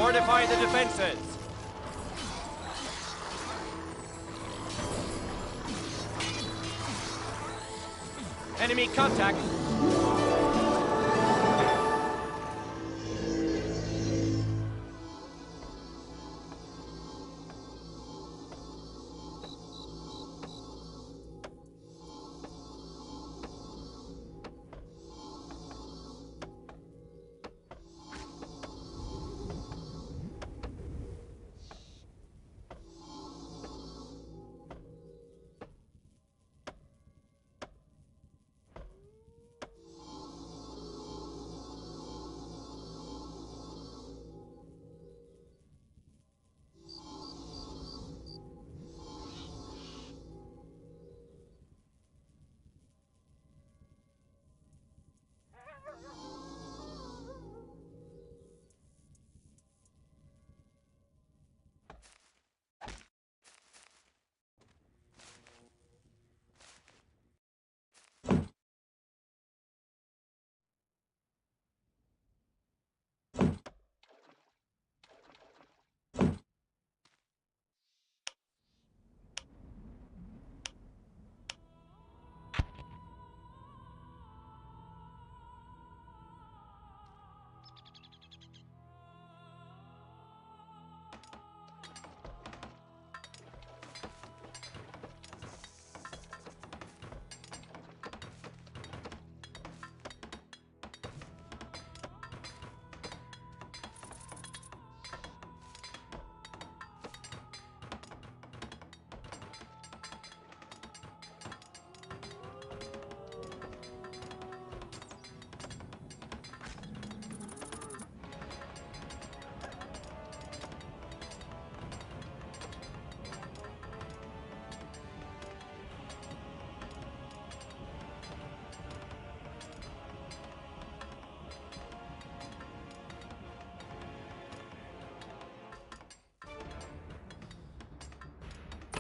Fortify the defenses. Enemy contact.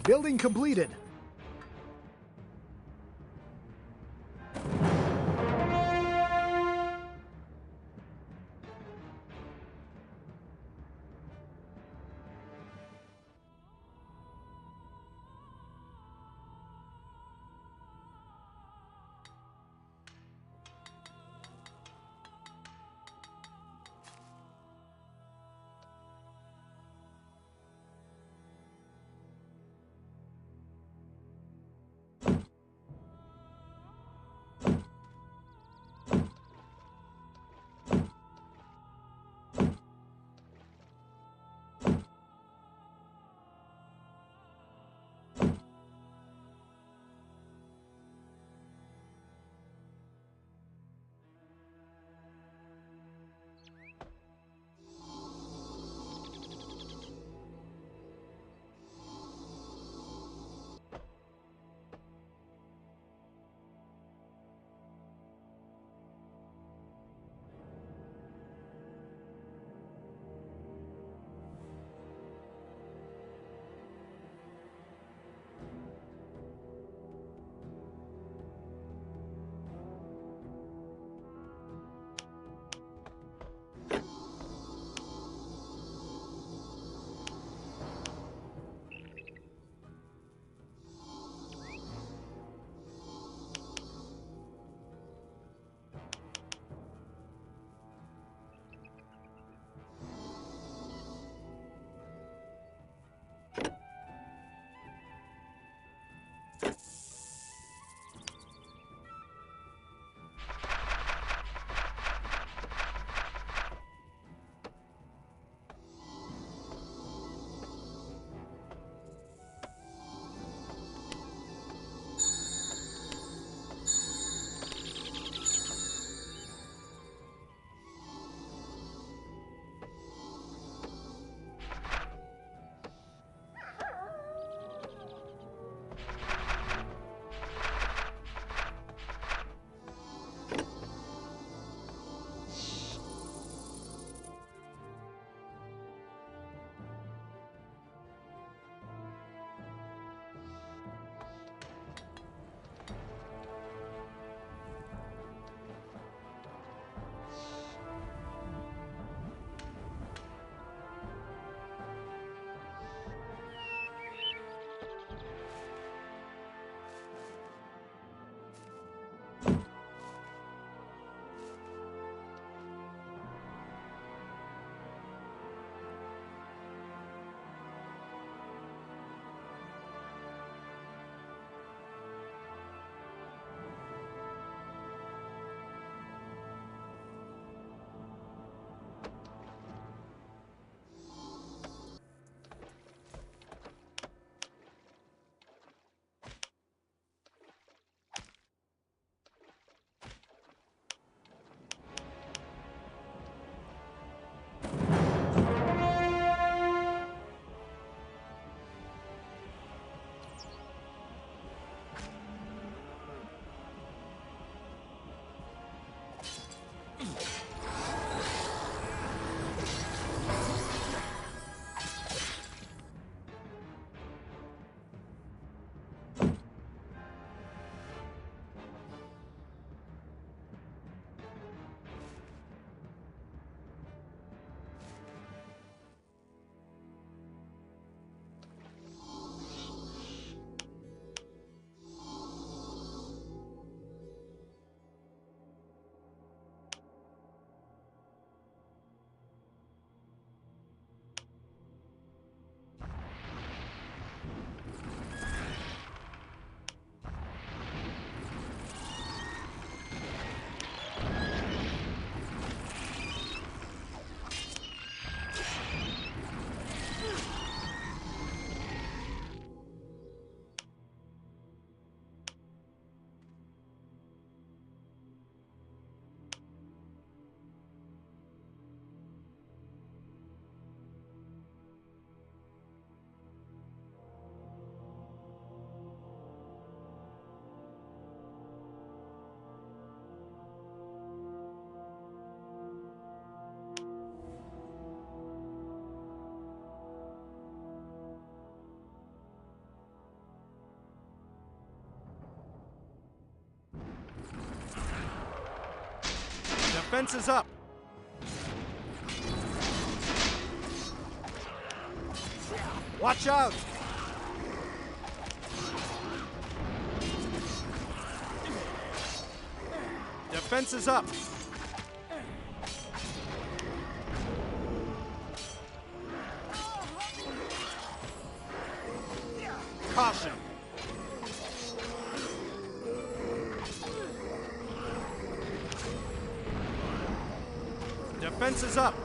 Building completed. Defenses up. Watch out! Defenses up. Caution. Defenses up.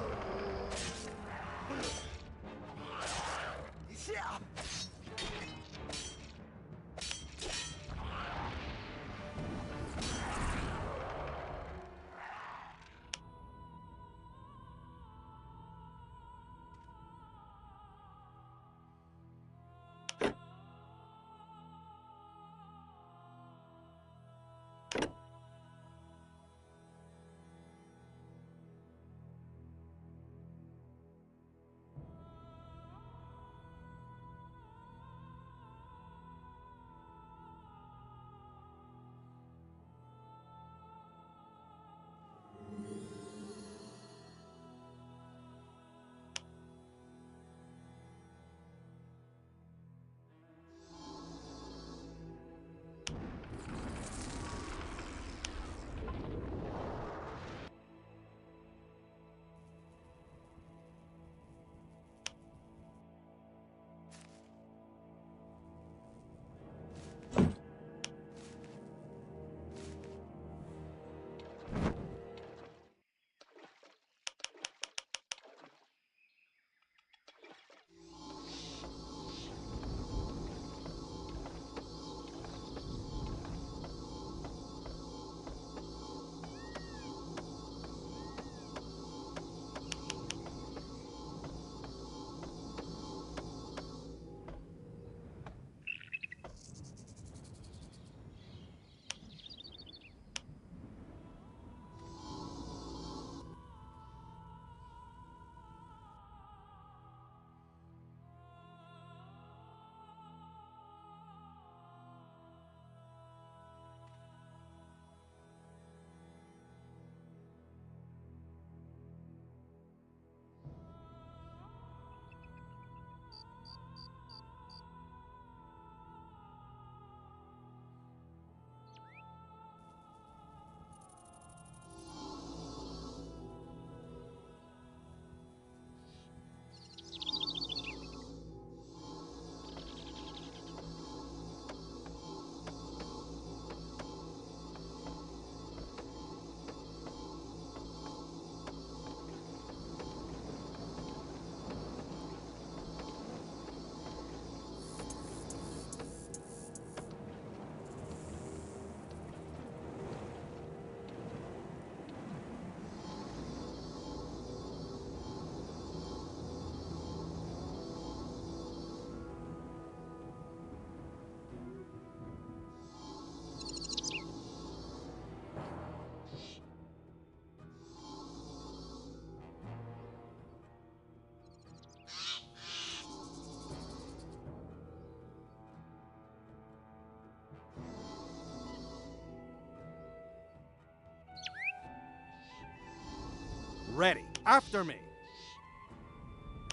Ready. After me.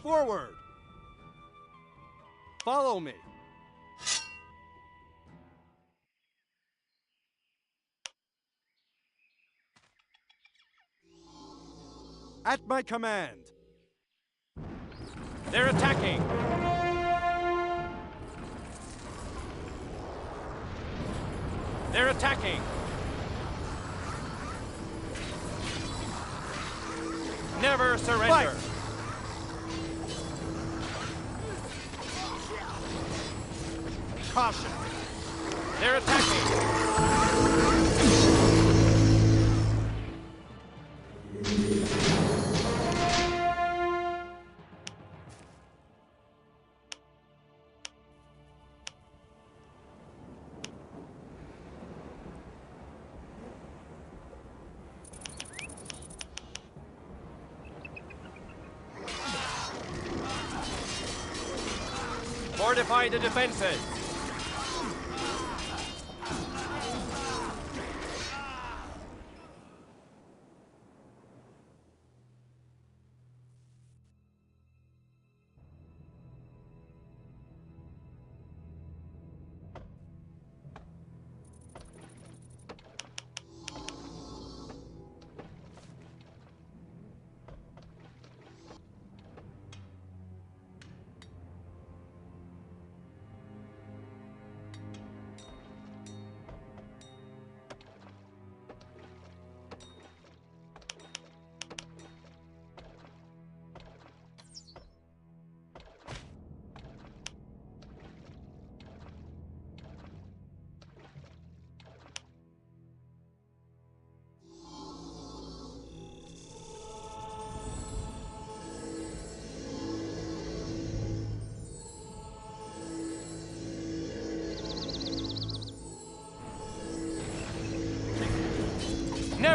Forward. Follow me. At my command. They're attacking. They're attacking. Never surrender. Fight. Caution. They're attacking. Fortify the defenses.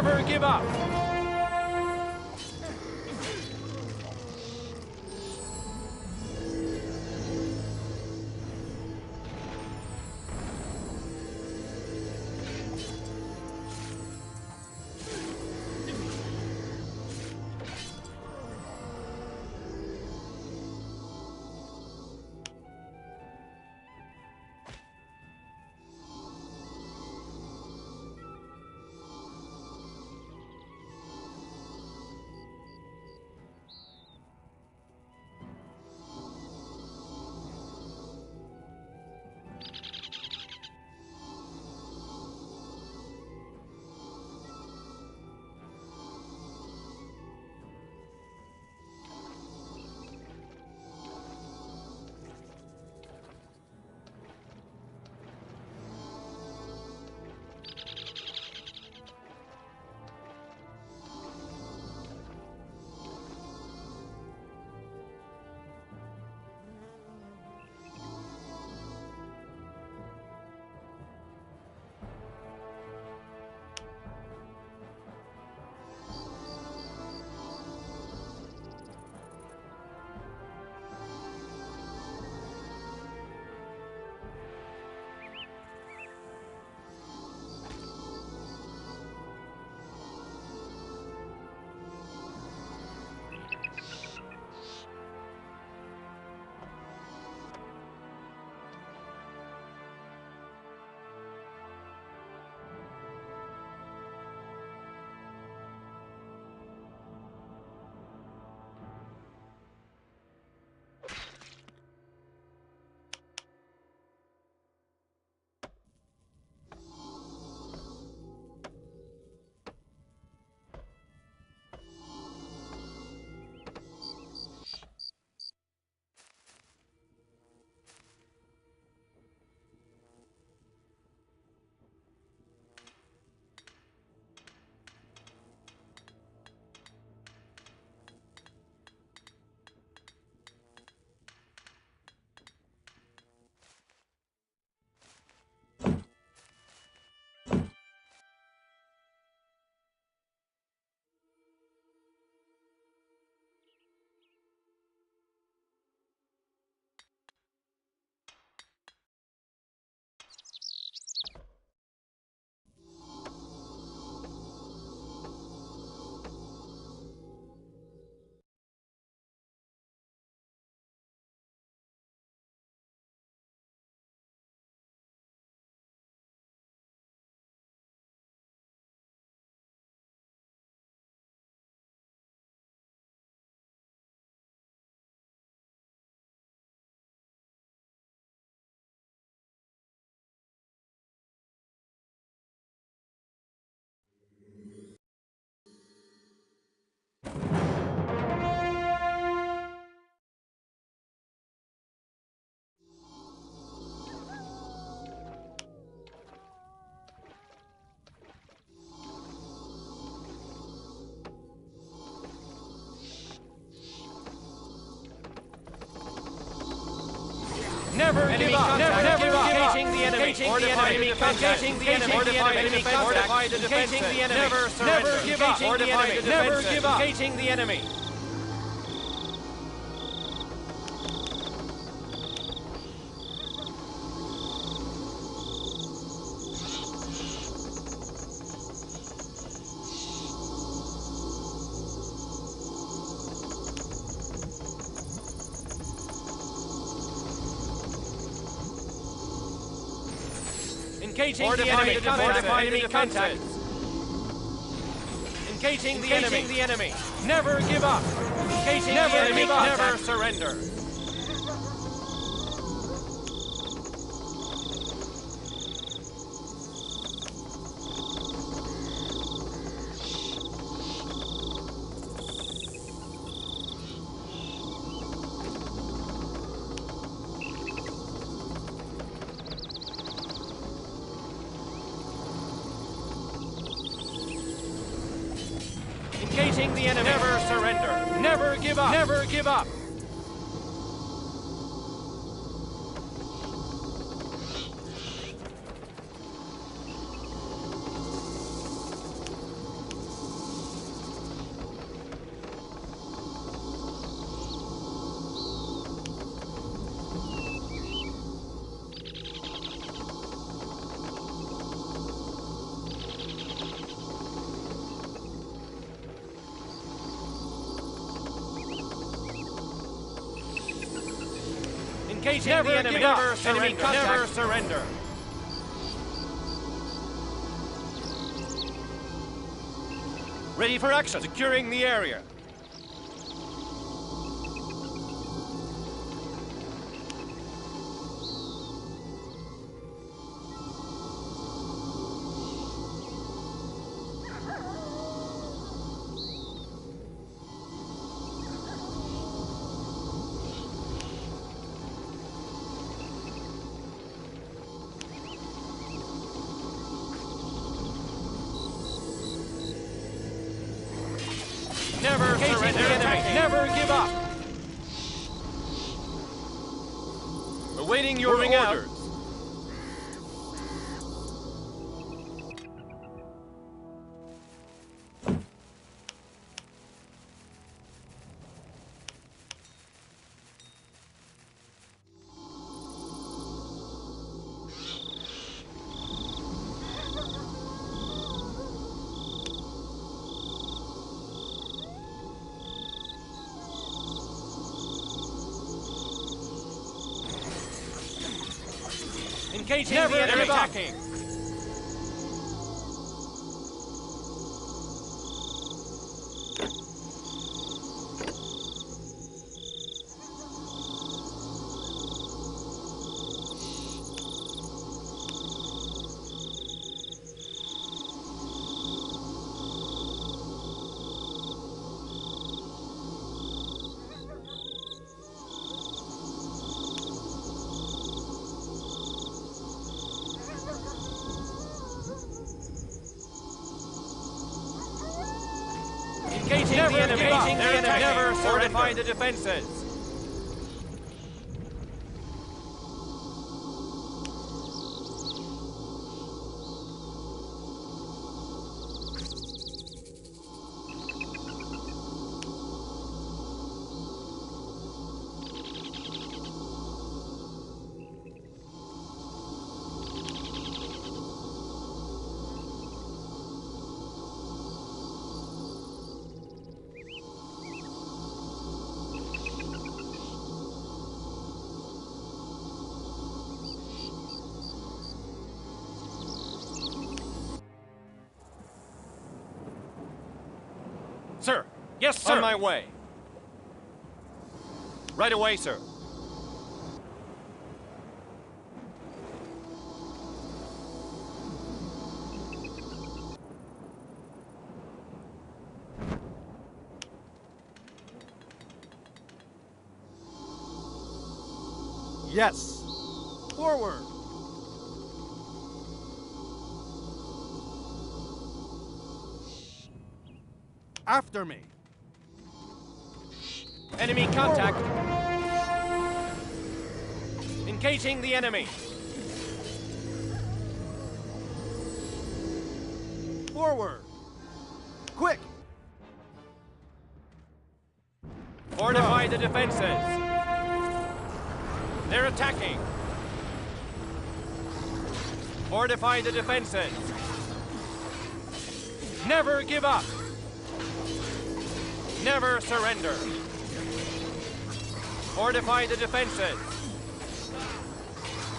Never give up. Never give up. Never give up. Engaging the enemy. Engaging the enemy. Fortify the defenses. Engaging the enemy. Never surrender. Never give up. Fortify the defenses. Never give up. Engaging the enemy. Engaging the enemy. Fortify enemy contact. Engaging the enemy. Engaging the enemy. Never give up. Engaging the enemy. Never surrender. Engaging the enemy. Never surrender. Never give up. Never give up. Engaging the enemy. Never surrender. Enemy contact. Never surrender. Ready for action. Securing the area. Never surrender. Never give up. Awaiting your orders. Engaging the enemy attacking. Engaging the enemy. Never fortify the defenses. Sir. Yes, sir. On my way. Right away, sir. Yes. Forward. After me. Enemy contact. Engaging the enemy. Forward. Quick. Fortify the defenses. They're attacking. Fortify the defenses. Never give up. Never surrender. Fortify the defenses.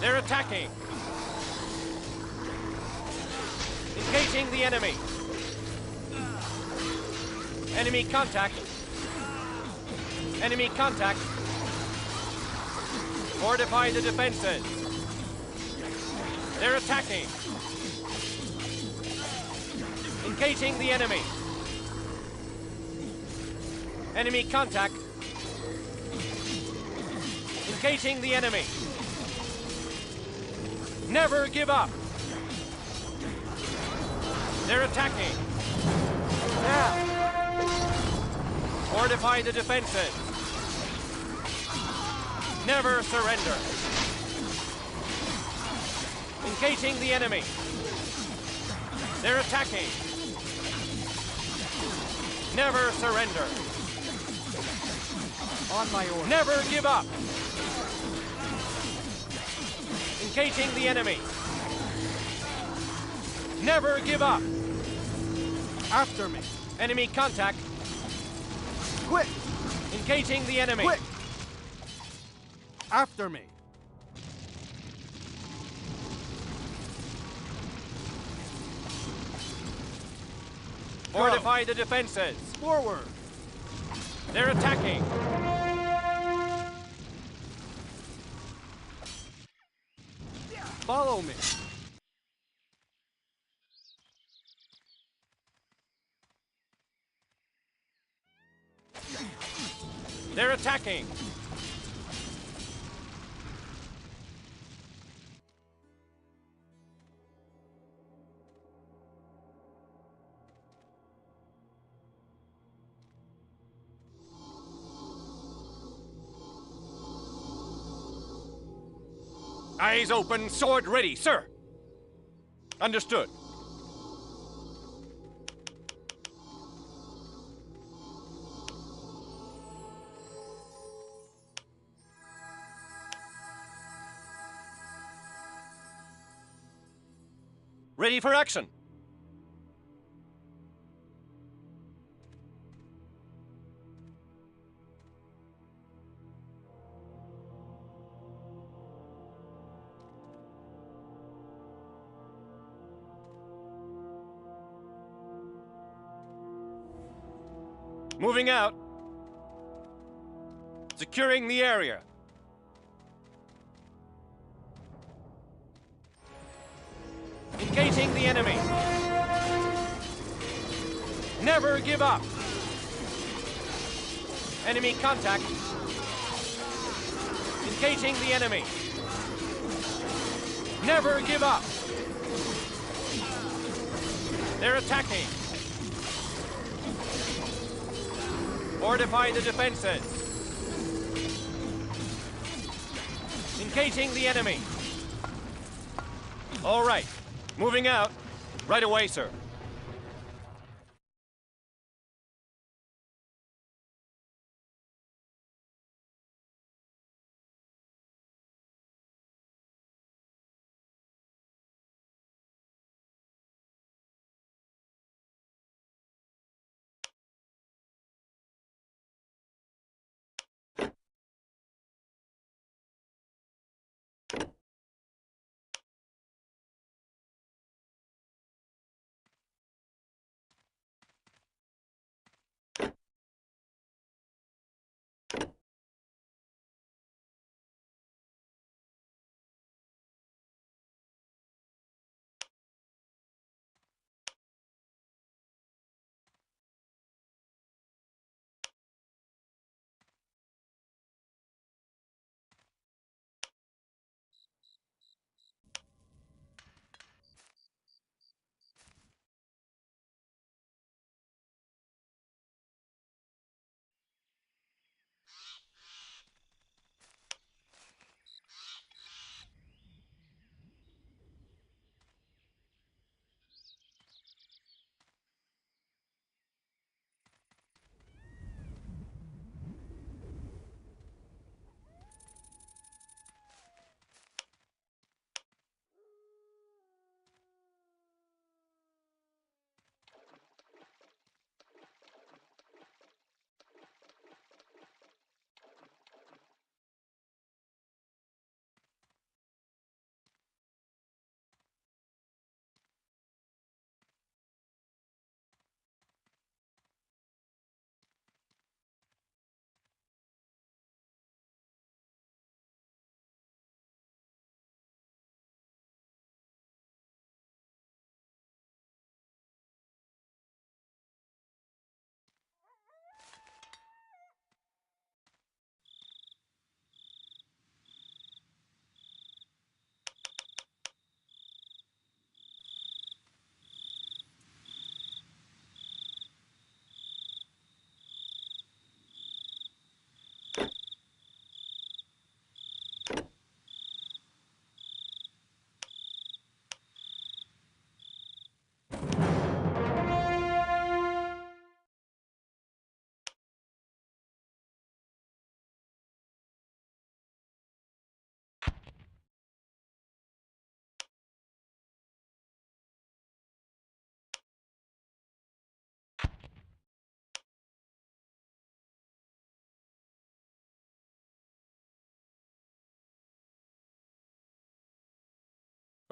They're attacking. Engaging the enemy. Enemy contact. Enemy contact. Fortify the defenses. They're attacking. Engaging the enemy. Enemy contact. Engaging the enemy. Never give up. They're attacking. Now. Fortify the defenses. Never surrender. Engaging the enemy. They're attacking. Never surrender. On my order. Never give up. Engaging the enemy. Never give up. After me. Enemy contact. Quick. Engaging the enemy. Quick. After me. Fortify the defenses. Forward. They're attacking. Follow me. They're attacking. Eyes open, sword ready, sir. Understood. Ready for action. Moving out. Securing the area. Engaging the enemy. Never give up. Enemy contact. Engaging the enemy. Never give up. They're attacking. Fortify the defenses. Engaging the enemy. All right. Moving out. Right away, sir.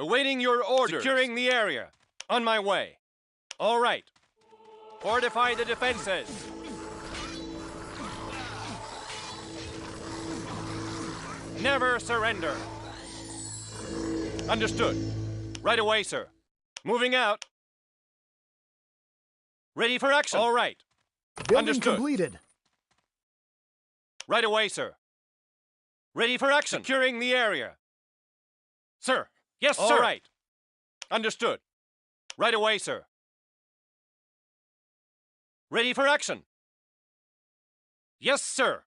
Awaiting your orders. Securing the area. On my way. All right. Fortify the defenses. Never surrender. Understood. Right away, sir. Moving out. Ready for action. All right. Building Understood. completed. Right away, sir. Ready for action. Securing the area. Sir. Yes, sir. All right. Understood. Right away, sir. Ready for action. Yes, sir.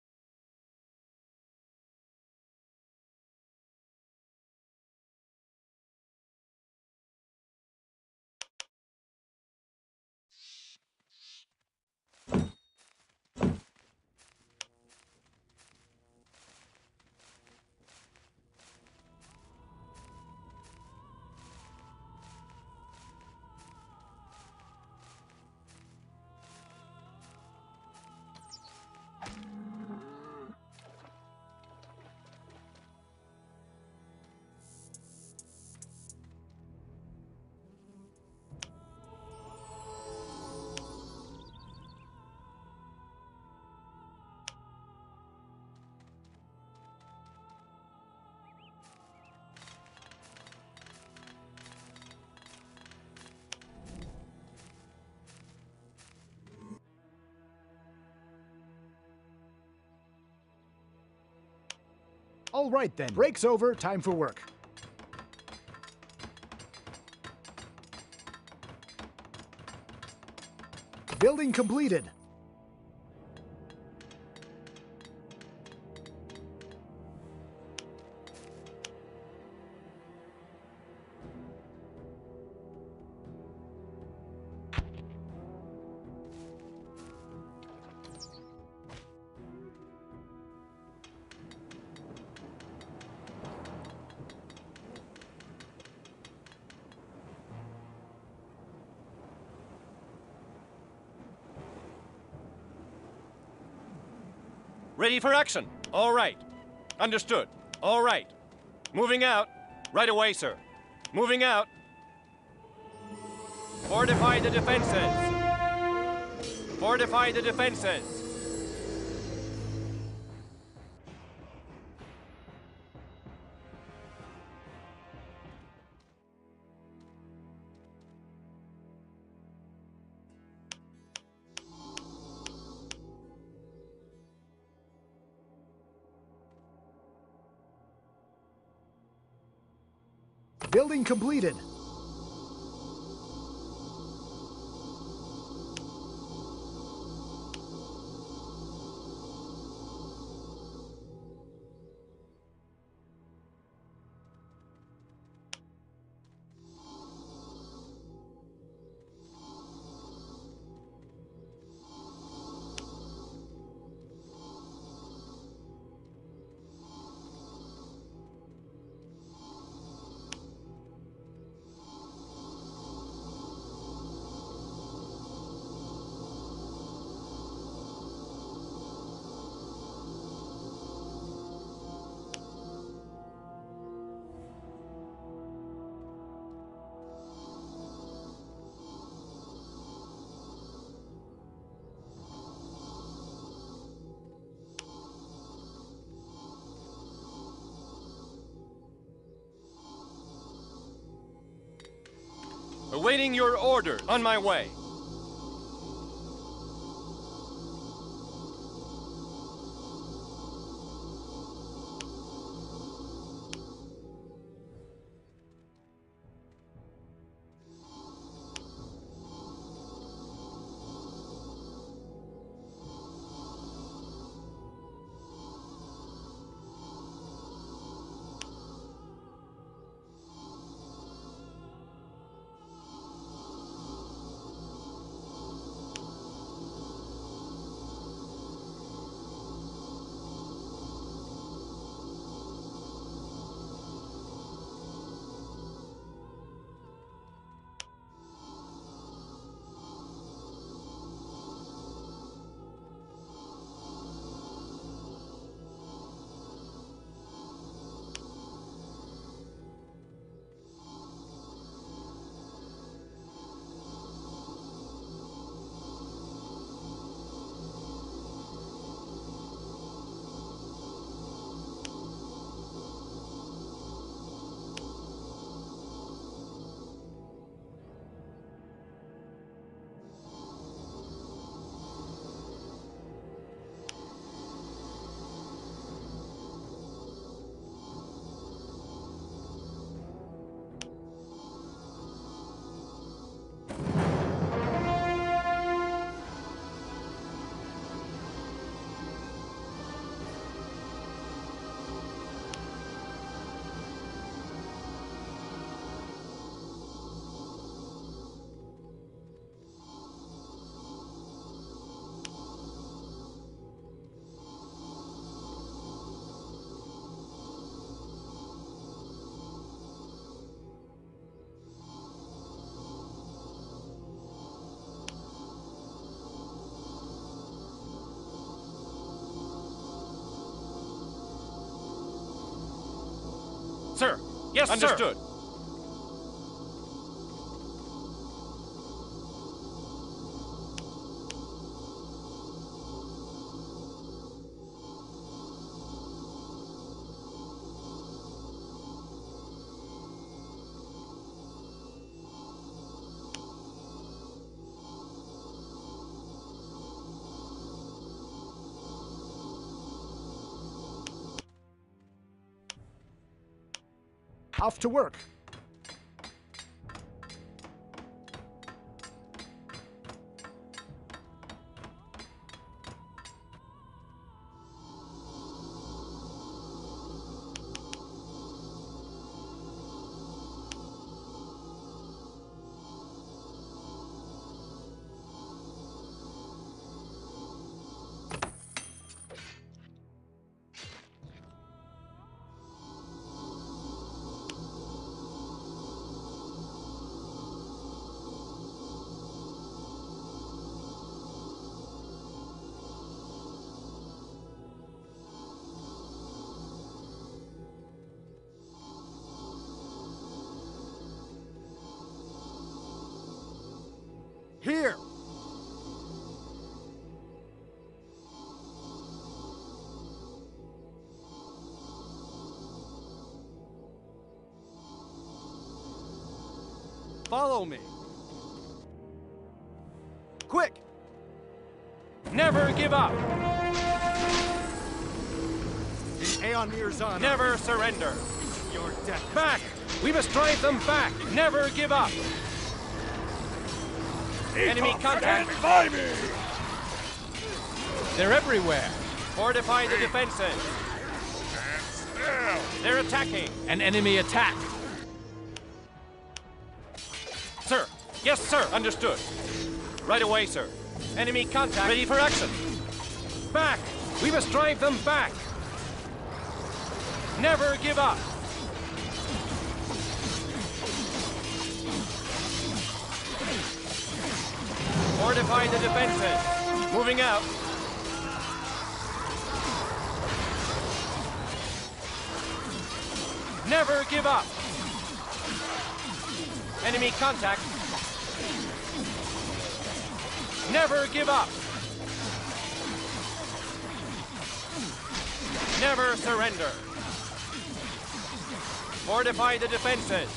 All right then. Break's over. Time for work. Building completed. Ready for action. All right. Understood. All right. Moving out. Right away, sir. Moving out. Fortify the defenses. Fortify the defenses. Building completed. Awaiting your orders. On my way. Sir. Yes, understood. Sir. Off to work. Here! Follow me. Quick! Never give up. The Aeonir's honor. Never surrender. Your death. Back! We must drive them back. Never give up. Enemy contact. They're everywhere. Fortify the defenses. They're attacking. An enemy attack. Sir. Yes, sir. Understood. Right away, sir. Enemy contact. Ready for action. Back. We must drive them back. Never give up. Fortify the defenses. Moving out. Never give up. Enemy contact. Never give up. Never surrender. Fortify the defenses.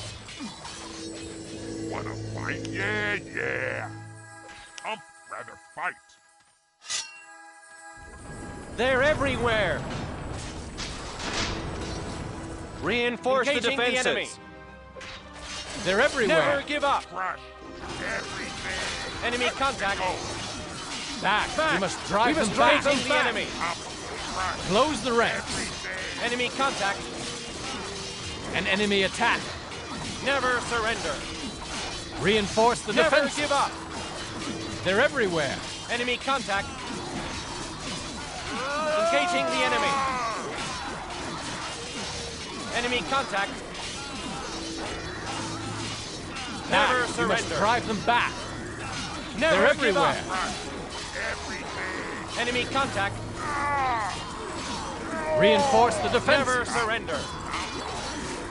Wanna fight? Yeah, yeah. I'd rather fight. They're everywhere. Reinforce the defenses. The enemy. They're everywhere. Never give up. Crush everything. Enemy contact. Back. Back. We must drive them back. back. The enemy. Close the ranks. Everything. Enemy contact. An enemy attack. Never surrender. Reinforce the Never defense. give up. They're everywhere. Enemy contact. Engaging the enemy. Enemy contact. Never Back. We surrender. must drive them back. Never They're give everywhere. up. Everything. Enemy contact. Reinforce the defense. Never surrender.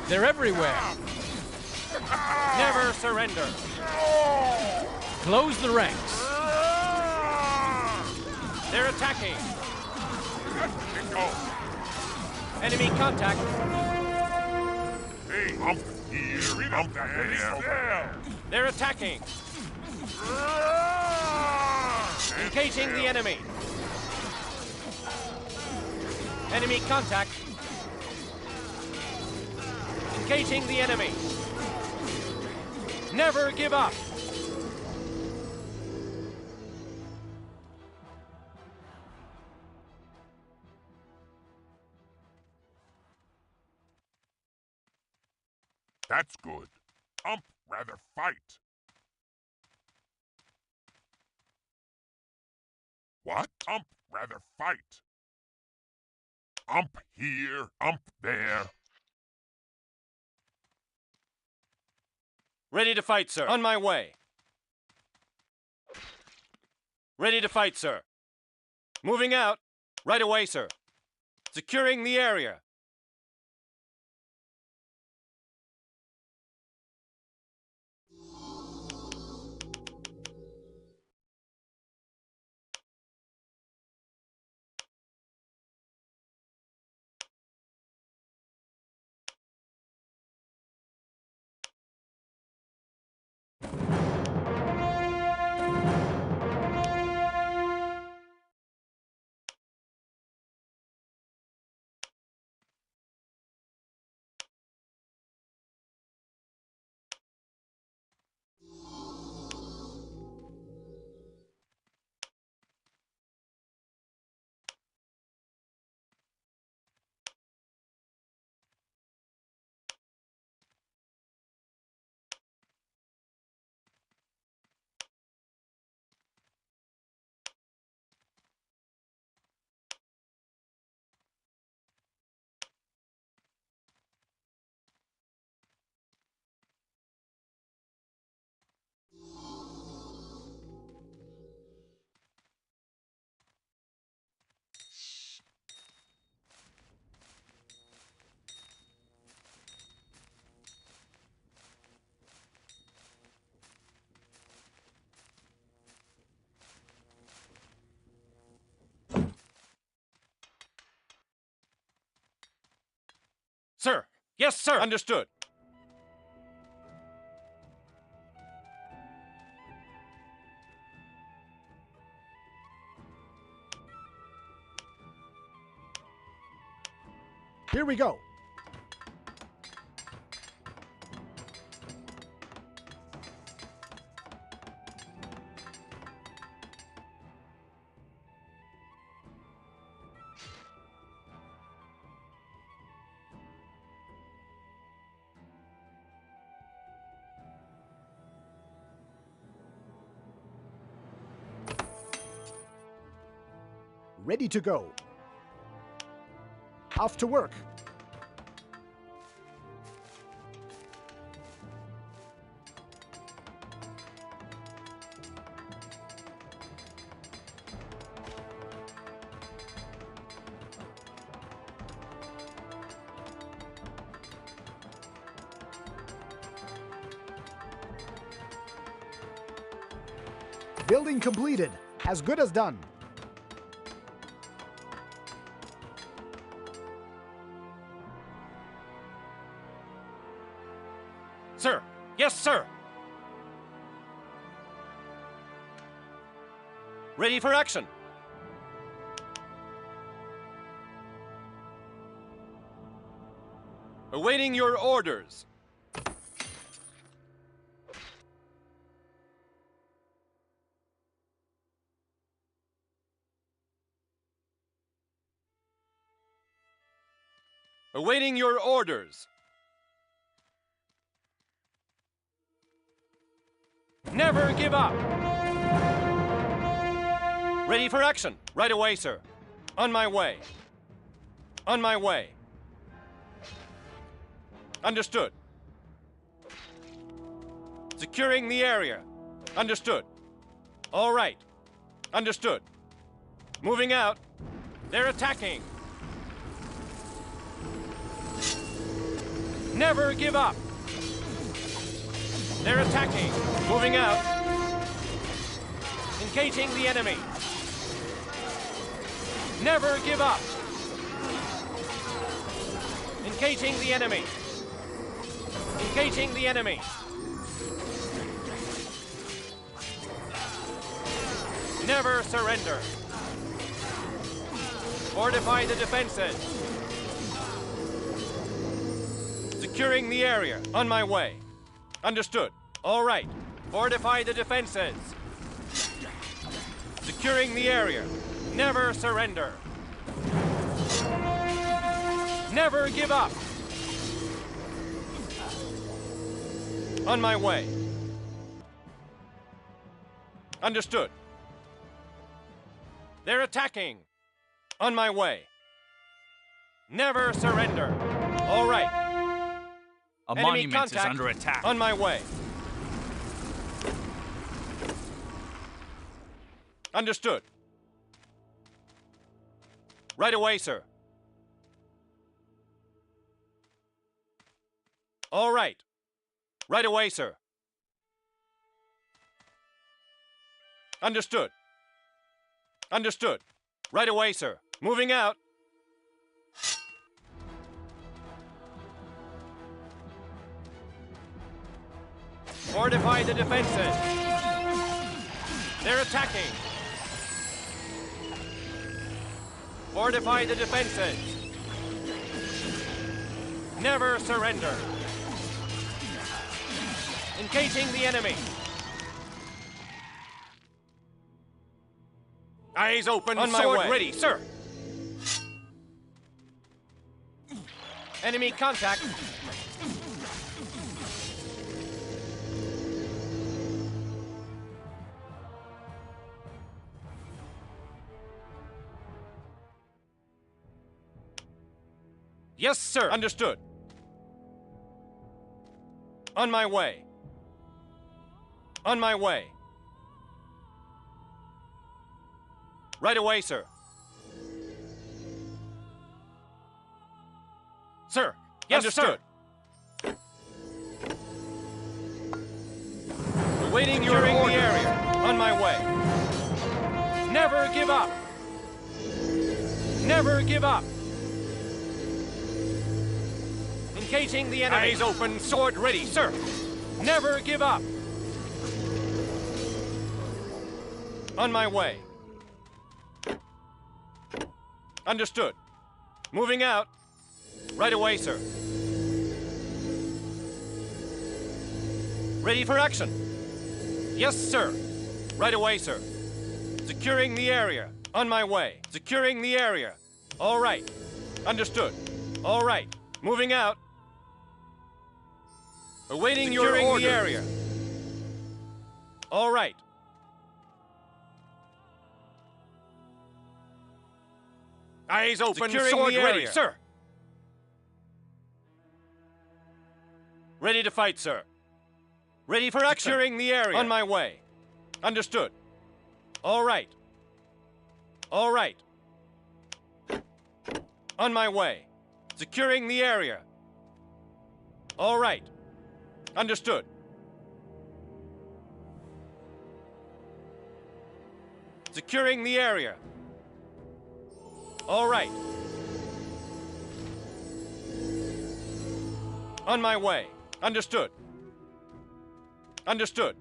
They're everywhere. Never surrender. Close the ranks. They're attacking. Go. Enemy contact. Hey, I'm here. I'm there. They're attacking. Engaging the enemy. Enemy contact. Engaging the enemy. Never give up. That's good. I'd rather fight. What? I'd rather fight. I'm here. I'm there. Ready to fight, sir. On my way. Ready to fight, sir. Moving out. Right away, sir. Securing the area. Sir. Yes, sir. Understood. Here we go. Ready to go. Off to work. Building completed. As good as done. Sir. Yes, sir. Ready for action. Awaiting your orders. Awaiting your orders. Never give up. Ready for action. Right away, sir. On my way. On my way. Understood. Securing the area. Understood. All right. Understood. Moving out. They're attacking. Never give up. They're attacking. Moving out. Engaging the enemy. Never give up. Engaging the enemy. Engaging the enemy. Never surrender. Fortify the defenses. Securing the area. On my way. Understood. All right. Fortify the defenses. Securing the area. Never surrender. Never give up. On my way. Understood. They're attacking. On my way. Never surrender. All right. A Enemy monument is contact. under attack. On my way. Understood. Right away, sir. All right. Right away, sir. Understood. Understood. Right away, sir. Moving out. Fortify the defenses. They're attacking. Fortify the defenses. Never surrender. Engaging the enemy. Eyes open, on sword my way. Ready, sir. Enemy contact. Yes, sir. Understood. On my way. On my way. Right away, sir. Sir. Yes, understood. Sir. Awaiting your order. The area. On my way. Never give up. Never give up. Engaging the enemy. Eyes open, sword ready, sir. Never give up. On my way. Understood. Moving out. Right away, sir. Ready for action. Yes, sir. Right away, sir. Securing the area. On my way. Securing the area. All right. Understood. All right. Moving out. Awaiting your orders. Securing the area. All right. Eyes open, securing sword ready, sir. Ready to fight, sir. Ready for action. Securing the area. On my way. Understood. All right. All right. On my way. Securing the area. All right. Understood. Securing the area. All right. On my way. Understood. Understood.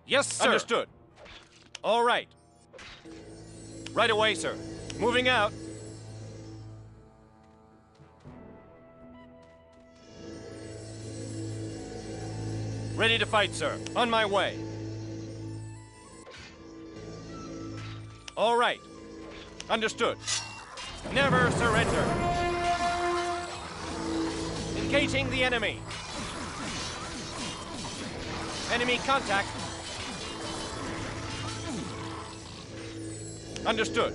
Yes, sir. Understood. All right. Right away, sir. Moving out. Ready to fight, sir. On my way. All right. Understood. Never surrender. Engaging the enemy. Enemy contact. Understood.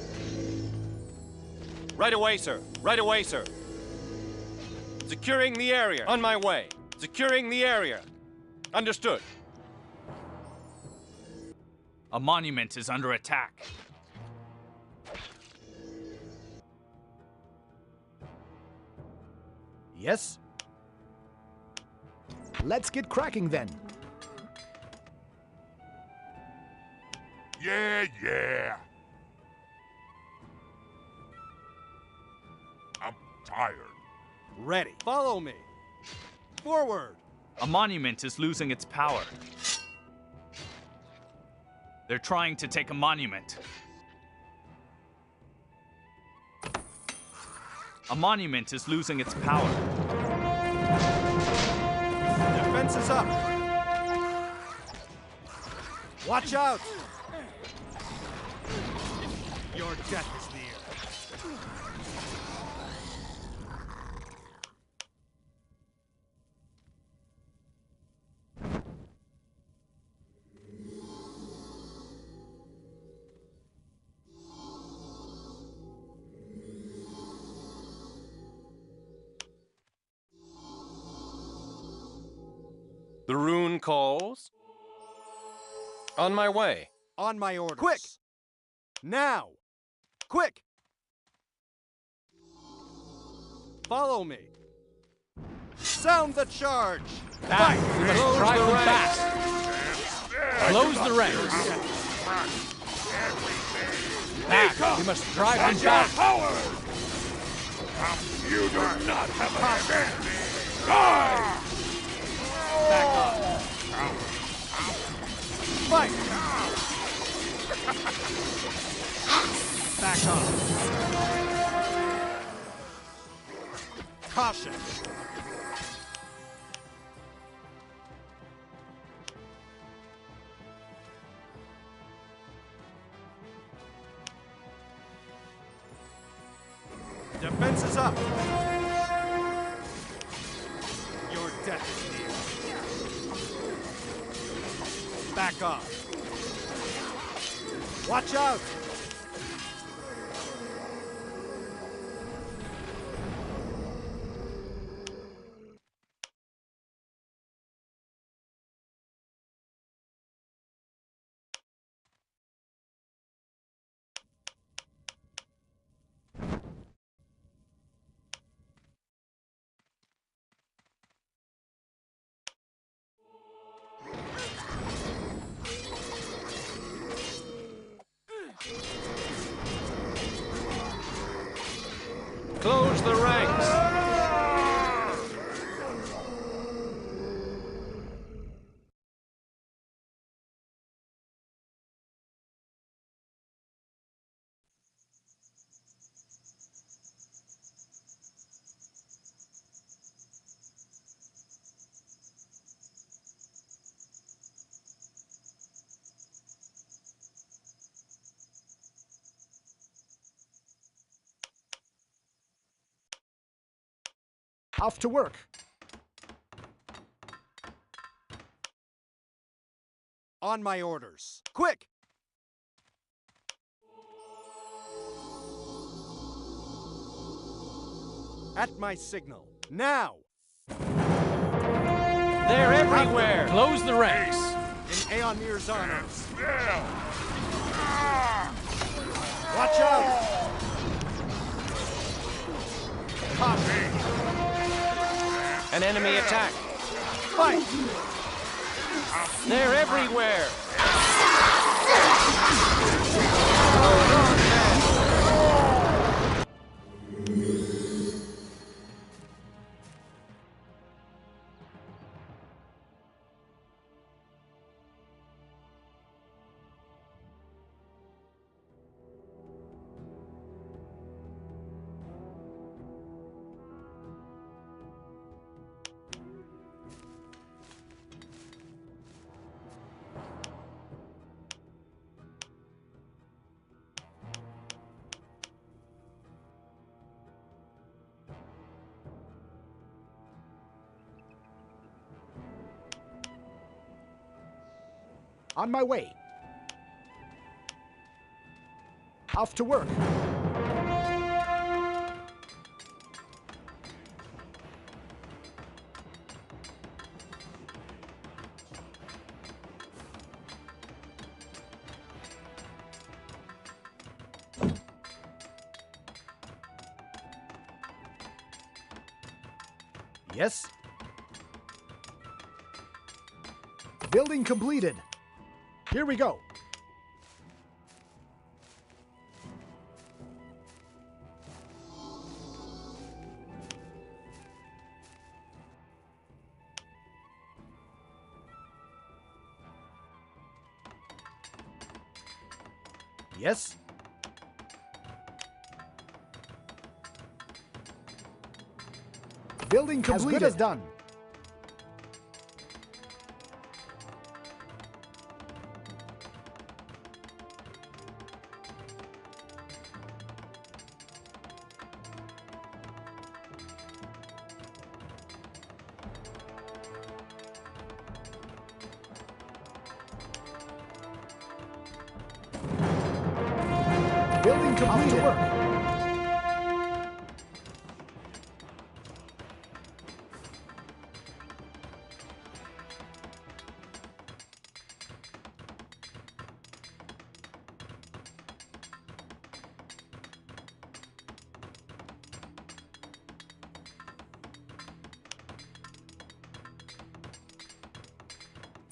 Right away, sir. Right away, sir. Securing the area. On my way. Securing the area. Understood. A monument is under attack. Yes? Let's get cracking then. Yeah. I'm tired. Ready. Follow me. Forward. A monument is losing its power. They're trying to take a monument. A monument is losing its power. Defense is up. Watch out. Your death is near. The rune calls. On my way. On my orders. Quick! Now! Quick! Follow me. Sound the charge! Back! We must drive them back! Close the ranks! Back! We must drive them back! You do not have a hand. Die! Back up. Fight! Back up. Caution. Defense is up. Your death is near. Back off. Watch out! Close the ranks. Off to work. On my orders. Quick! At my signal. Now! They're everywhere. Close the ranks. In Aeonir's honor. Still. Watch out! An enemy attack. Fight! They're everywhere. On my way. Off to work. Yes. Building completed. Here we go. Yes. Building completed. As good as done. Building completed. Work.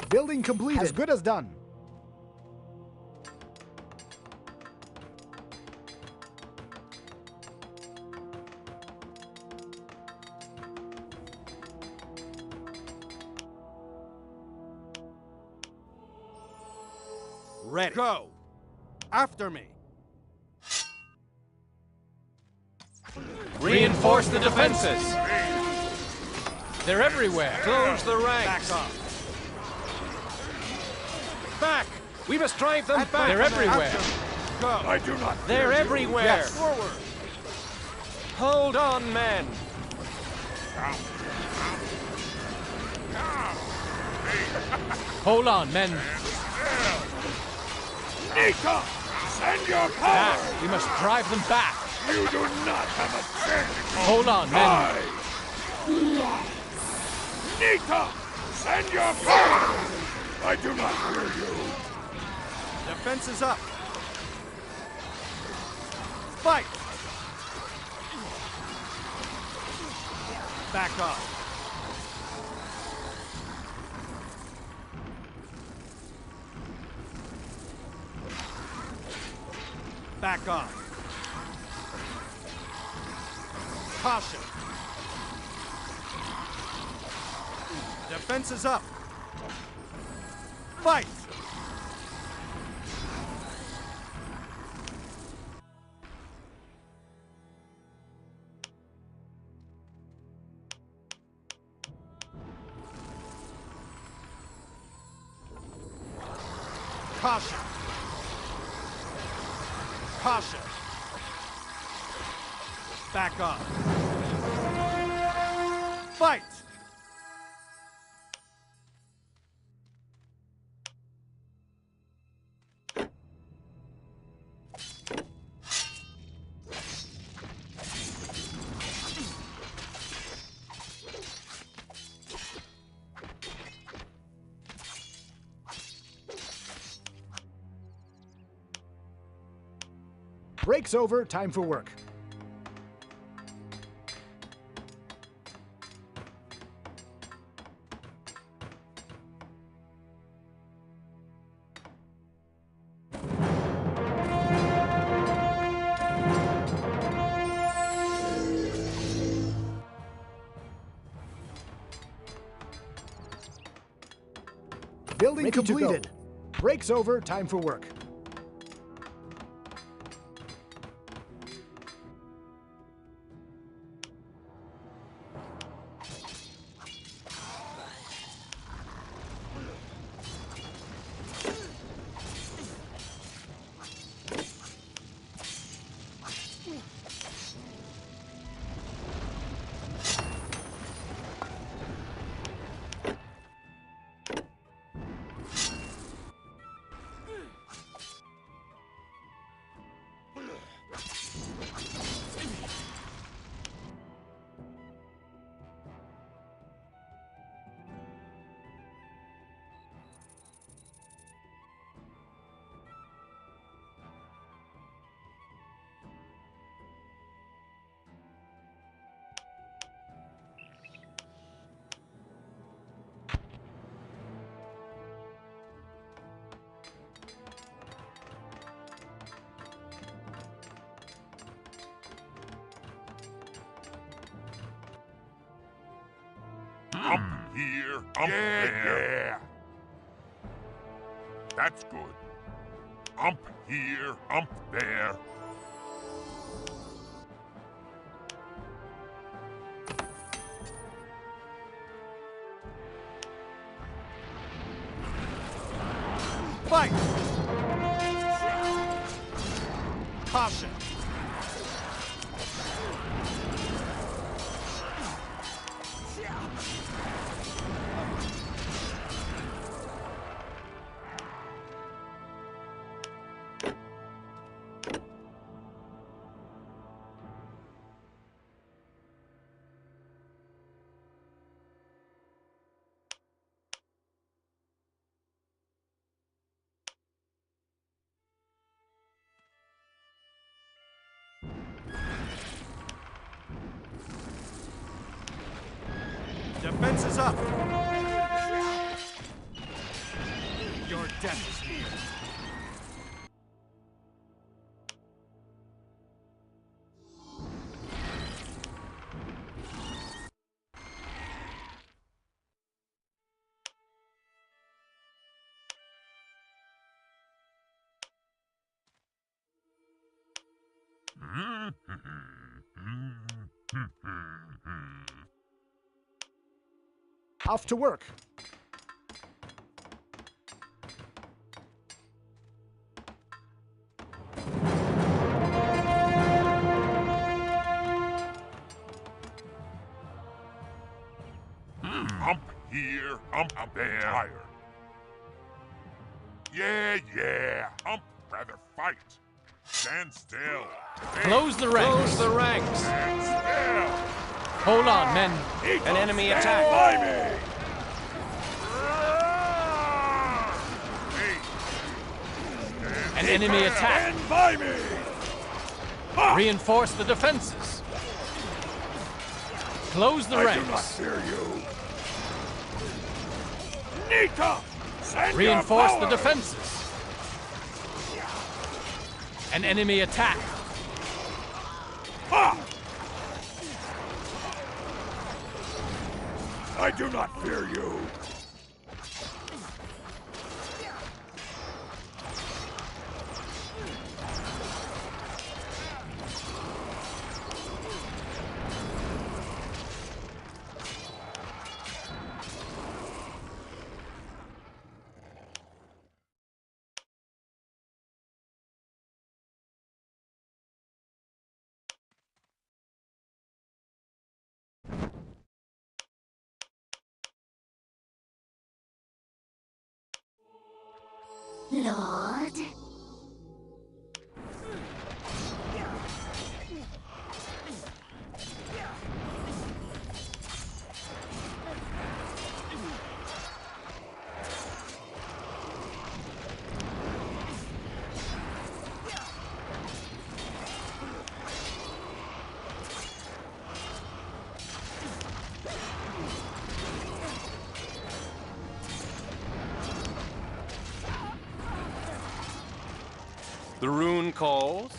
Building completed. As good as done. Ready. Go! After me! Reinforce the defenses. They're everywhere. Close the ranks. Back off! Back! We must drive them back. They're everywhere. Go! I do not. They're everywhere. Yes. Forward! Hold on, men. Hold on, men. Nika, send your power. Back. We must drive them back. You do not have a chance. Hold on, men. Nika, send your power. I do not hear you. Defense is up! Fight! Back off! Back off! Caution. Defense is up. Fight! Caution. Caution. Back up. Fight! Break's over, time for work. Building Ready completed. to go. Break's over, time for work. Up here, up there. Yeah. That's good. Up here, up there. Fight! Caution! Defense is up. Your death is near. Off to work. Up here, up there. Fire. Yeah. Rather fight. Stand still. Close the ranks. Close the ranks. Stand still. Hold on, men. An enemy attack. By me. An enemy attack. Stand by me. Reinforce the defenses. Close the ranks. Fear you. Nita, send Reinforce your the power. defenses. An enemy attack. I do not fear you. Lord? The rune calls.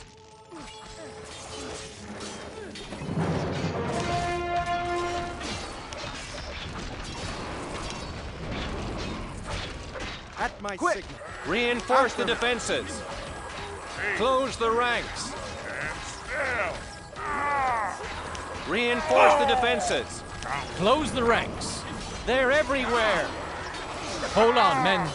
At my Quick! signal. Reinforce the defenses. Close the ranks. Stand still. Reinforce the defenses. Close the ranks. They're everywhere. Hold on, men.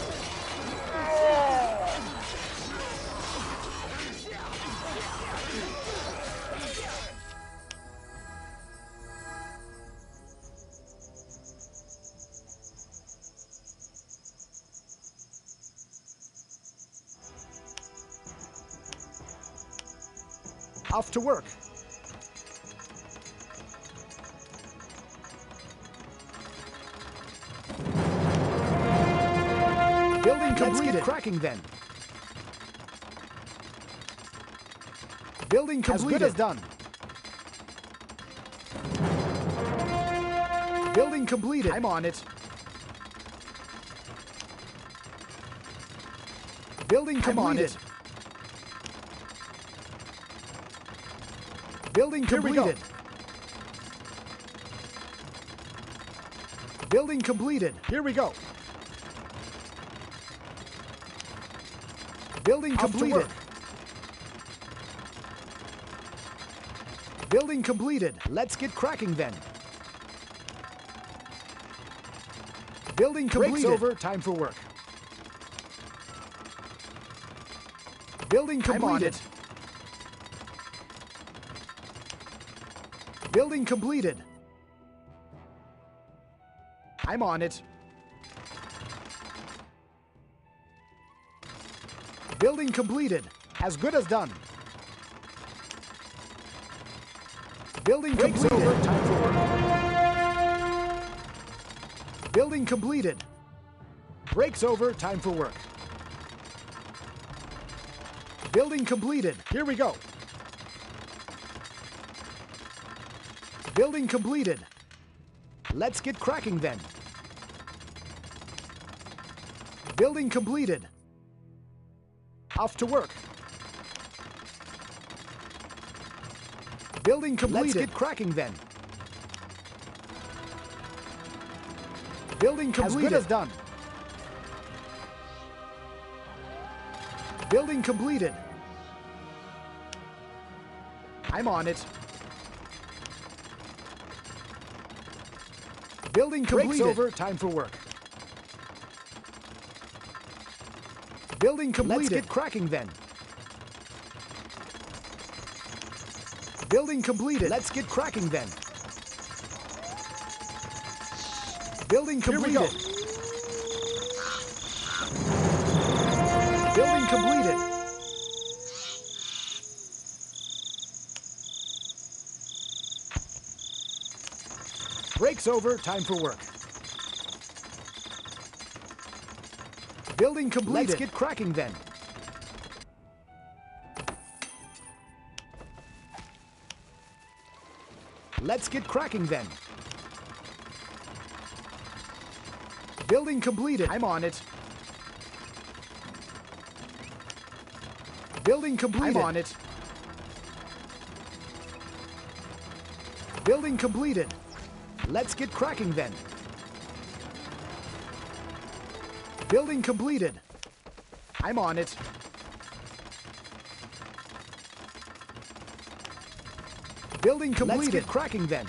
Off to work. Building completed. Let's get cracking then. Building completed. As good as done. Building completed. I'm on it. Building completed. Building completed. Building completed. Here we go. Building completed. Building completed. Let's get cracking then. Building completed. Breaks over. Time for work. Building completed. Building completed. I'm on it. Building completed. As good as done. Building completed. Over. Time for work. Building completed. Breaks over. Time for work. Building completed. Here we go. Building completed. Let's get cracking then. Building completed. Off to work. Building completed. Let's get cracking then. Building completed. As good as done. Building completed. I'm on it. Building completed. Breaks over. Time for work. Building completed. Let's get cracking then. Building completed. Let's get cracking then. Building completed. Here we go. Building completed. Breaks over. Time for work. Building completed. Let's get cracking then. Let's get cracking then. Building completed. I'm on it. Building completed. I'm on it. Building completed. Let's get cracking then. Building completed. I'm on it. Building completed. Let's get cracking then.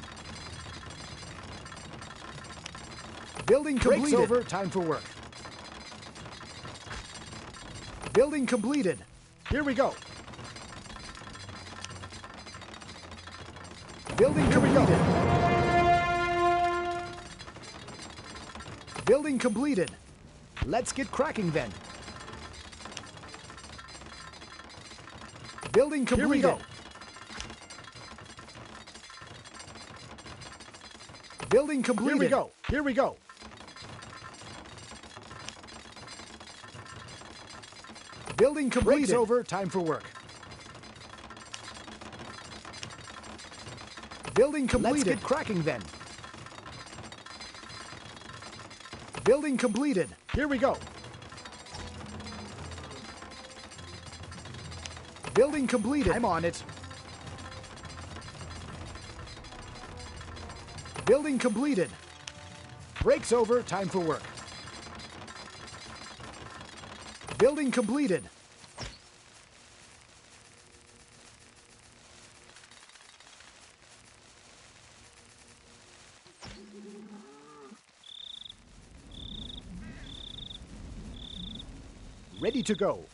Building completed. Break's over, time for work. Building completed. Here we go. Building completed. Building completed. Let's get cracking then. Building completed. Here we go. Building completed. Here we go. Here we go. Building completed. Break's over, time for work. Building completed. Let's get cracking then. Building completed. Here we go. Building completed. I'm on it. Building completed. Break's over, time for work. Building completed. Ready to go.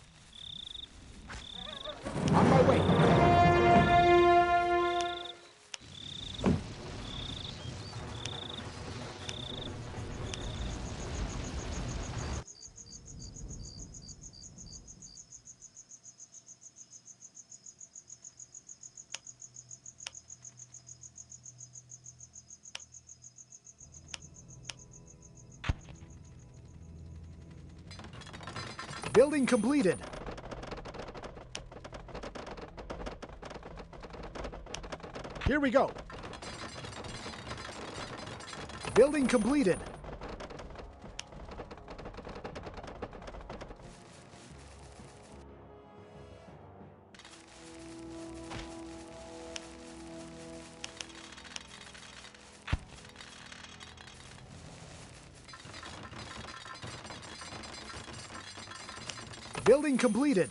On my way. Building completed. Here we go. Building completed. Building completed.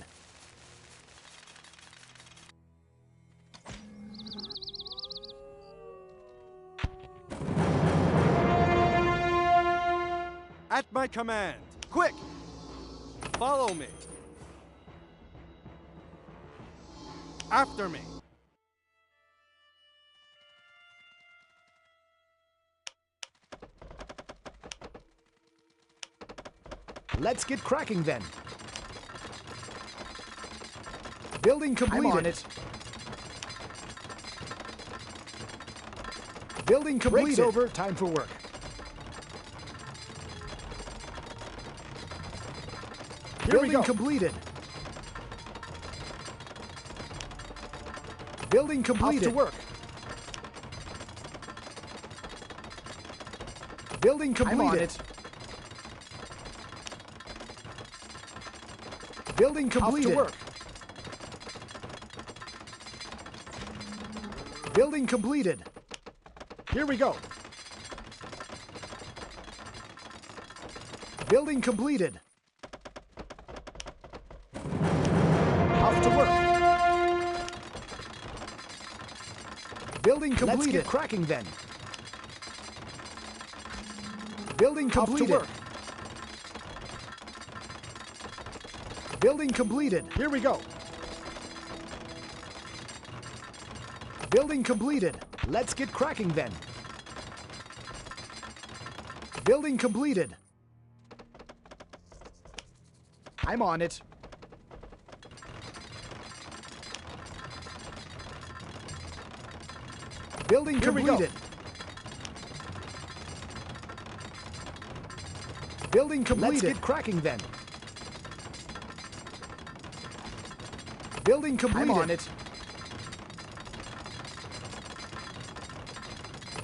At my command. Quick! Follow me. After me. Let's get cracking then. Building completed. I'm on it. Building completed. Break's over, time for work. Building completed. Building completed. Off to work. Building completed. I'm on it. Building completed. Off to work. Building completed. Here we go. Building completed. Off to work. Building completed. Let's get cracking then. Building completed. Off to work. Building completed. Here we go. Building completed. Let's get cracking then. Building completed. I'm on it. Building completed. Building completed. Let's get cracking then. Building completed. I'm on it.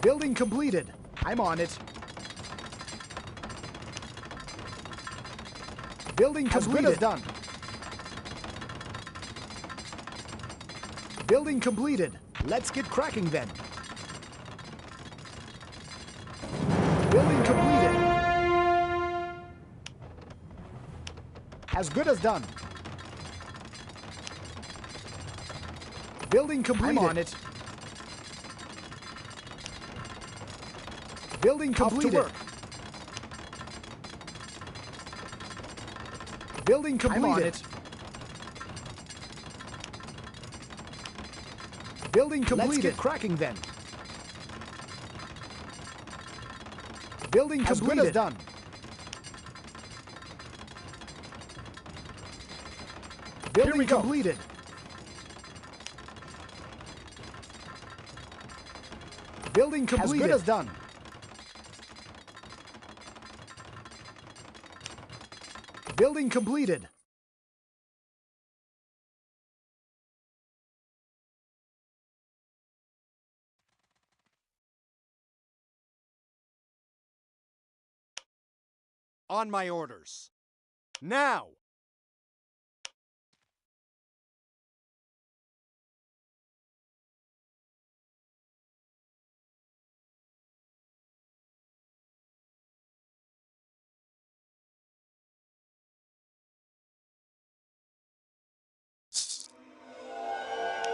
Building completed. I'm on it. Building completed. As good as done. Building completed. Let's get cracking then. Building completed. As good as done. Building completed. I'm on it. Building completed. Up to work. Building completed. I'm on it. Building completed. Let's get cracking then. Building As completed. good as done. Building we go. completed. Building completed. As good as done. Building completed. On my orders. Now!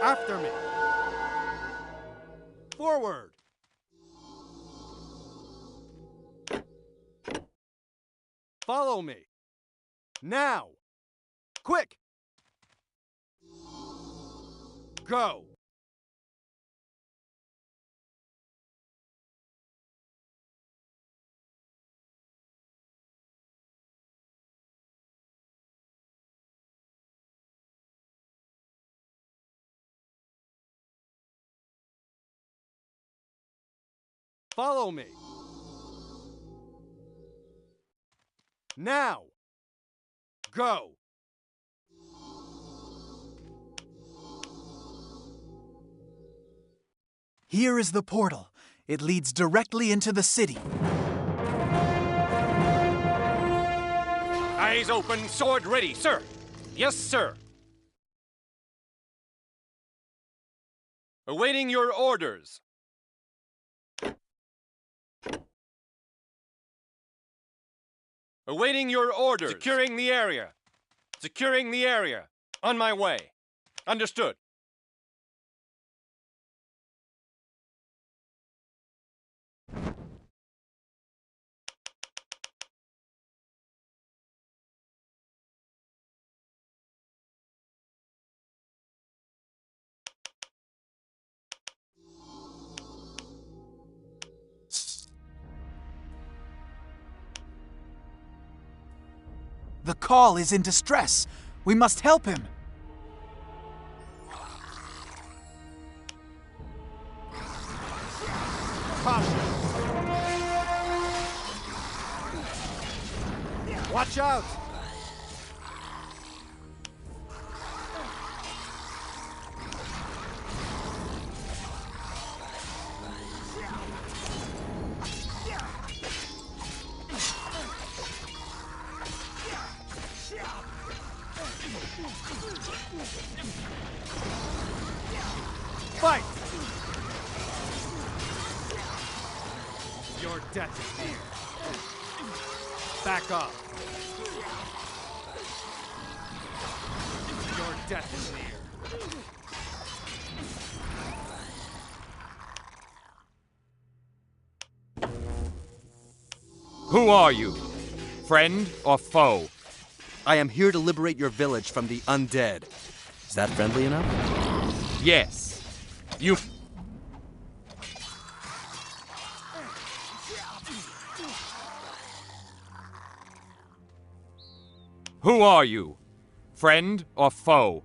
After me. Forward. Follow me. Now. Quick. Go. Follow me. Now. Go. Here is the portal. It leads directly into the city. Eyes open, sword ready, sir. Yes, sir. Awaiting your orders. Awaiting your orders. Securing the area. Securing the area. On my way. Understood. The Call is in distress. We must help him. Caution. Watch out. Fight! Your death is near. Back off. Your death is near. Who are you? Friend or foe? I am here to liberate your village from the undead. Is that friendly enough? Yes. You... Who are you? Friend or foe?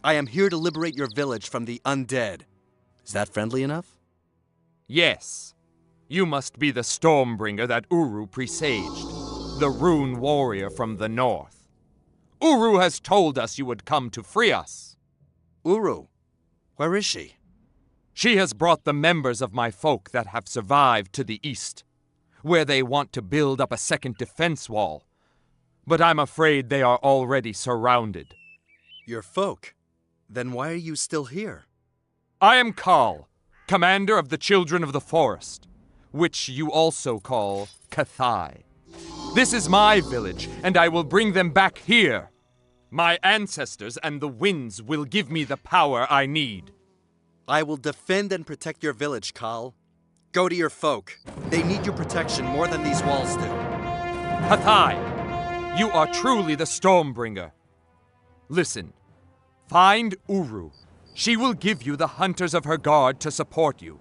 I am here to liberate your village from the undead. Is that friendly enough? Yes. You must be the Stormbringer that Uru presaged, the rune warrior from the north. Uru has told us you would come to free us. Uru? Where is she? She has brought the members of my folk that have survived to the east, where they want to build up a second defense wall. But I'm afraid they are already surrounded. Your folk? Then why are you still here? I am Kal, commander of the Children of the Forest, which you also call Cathai. This is my village, and I will bring them back here. My ancestors and the winds will give me the power I need. I will defend and protect your village, Khal. Go to your folk. They need your protection more than these walls do. Hathai, you are truly the Stormbringer. Listen, find Uru. She will give you the hunters of her guard to support you.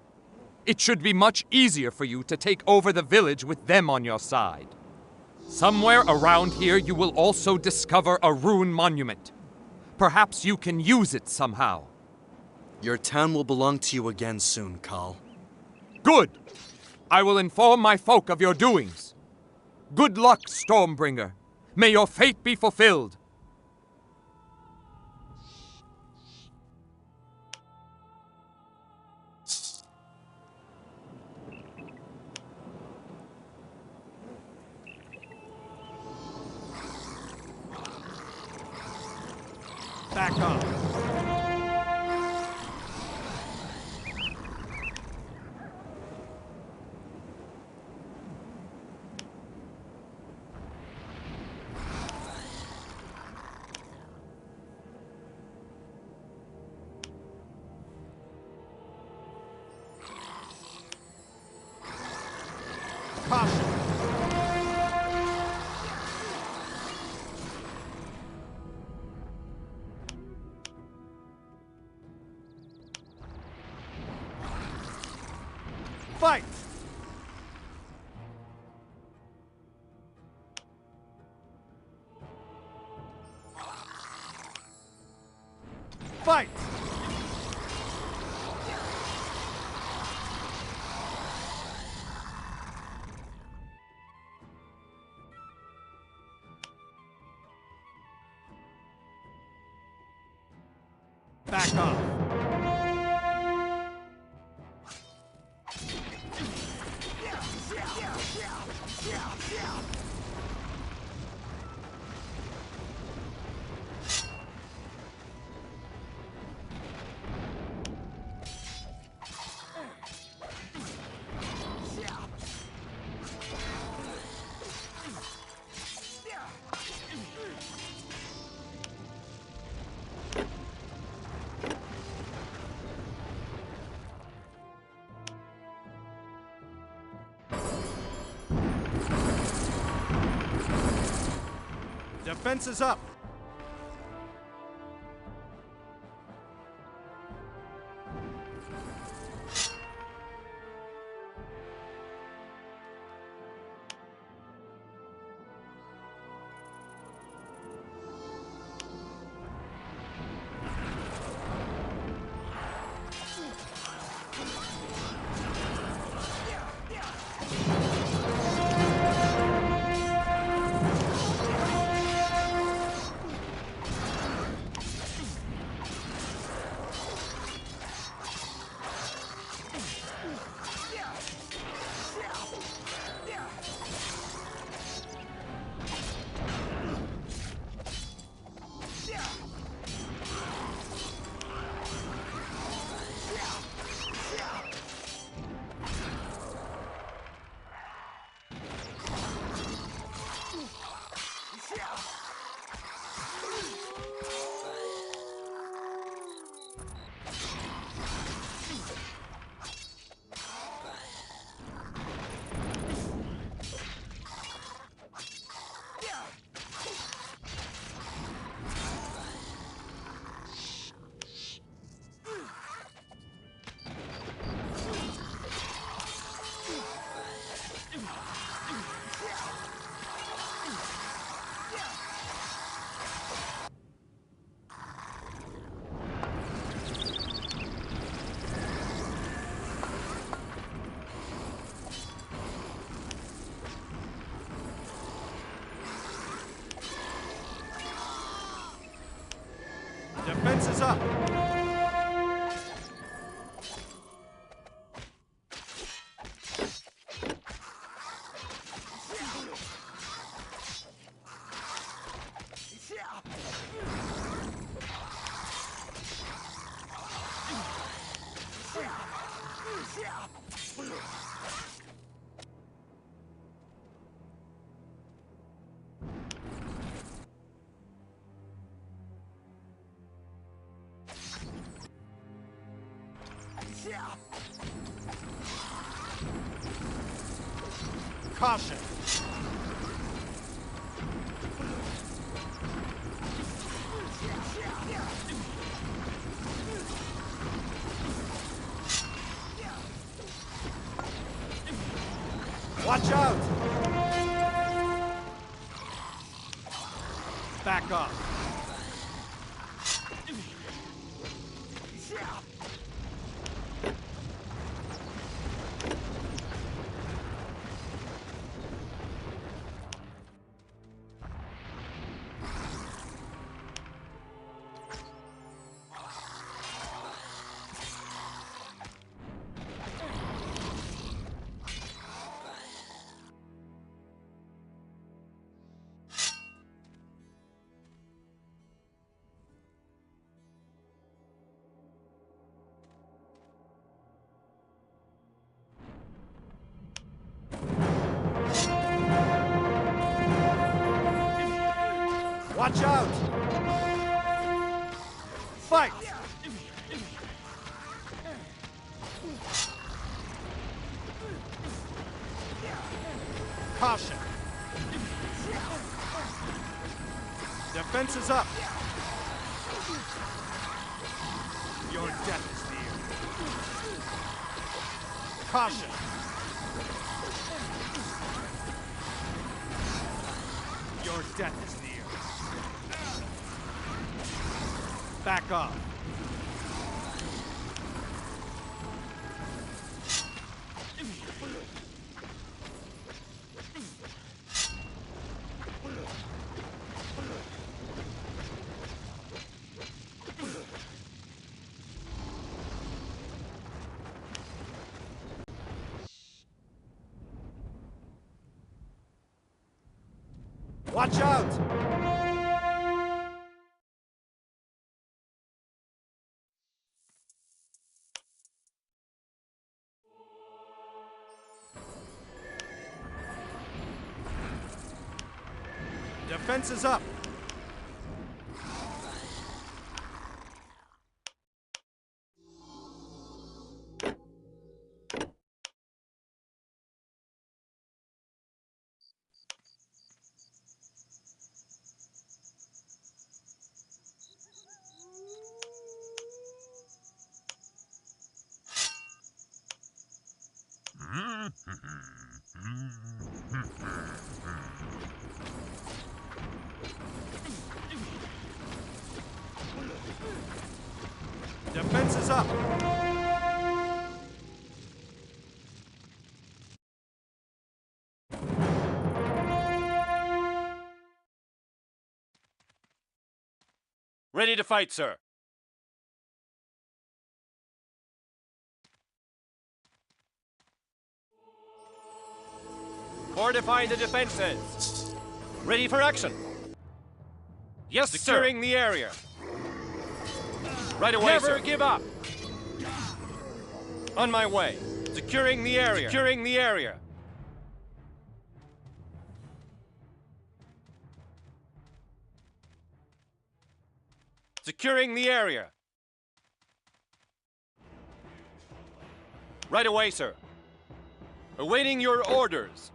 It should be much easier for you to take over the village with them on your side. Somewhere around here you will also discover a rune monument. Perhaps you can use it somehow. Your town will belong to you again soon, Khal. Good! I will inform my folk of your doings. Good luck, Stormbringer. May your fate be fulfilled. Back off. Caution. Fight! Fight! Back off. Defense is up. Defense is up. Caution! Watch out! Back up. Watch out! Fight! Caution! Defense is up! Your death is near. Caution! Your death is near. Back up. Watch out! Defense is up. Defense is up. Ready to fight, sir. Fortify the defenses. Ready for action. Yes, securing the area. Right away, Never sir. give up. On my way. Securing the area. Securing the area. Securing the area. Right away, sir. Awaiting your orders.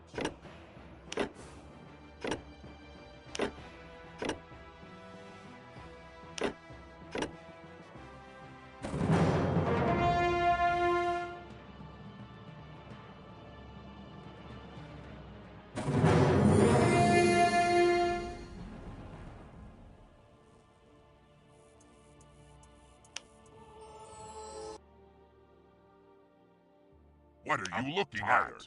What are you looking at?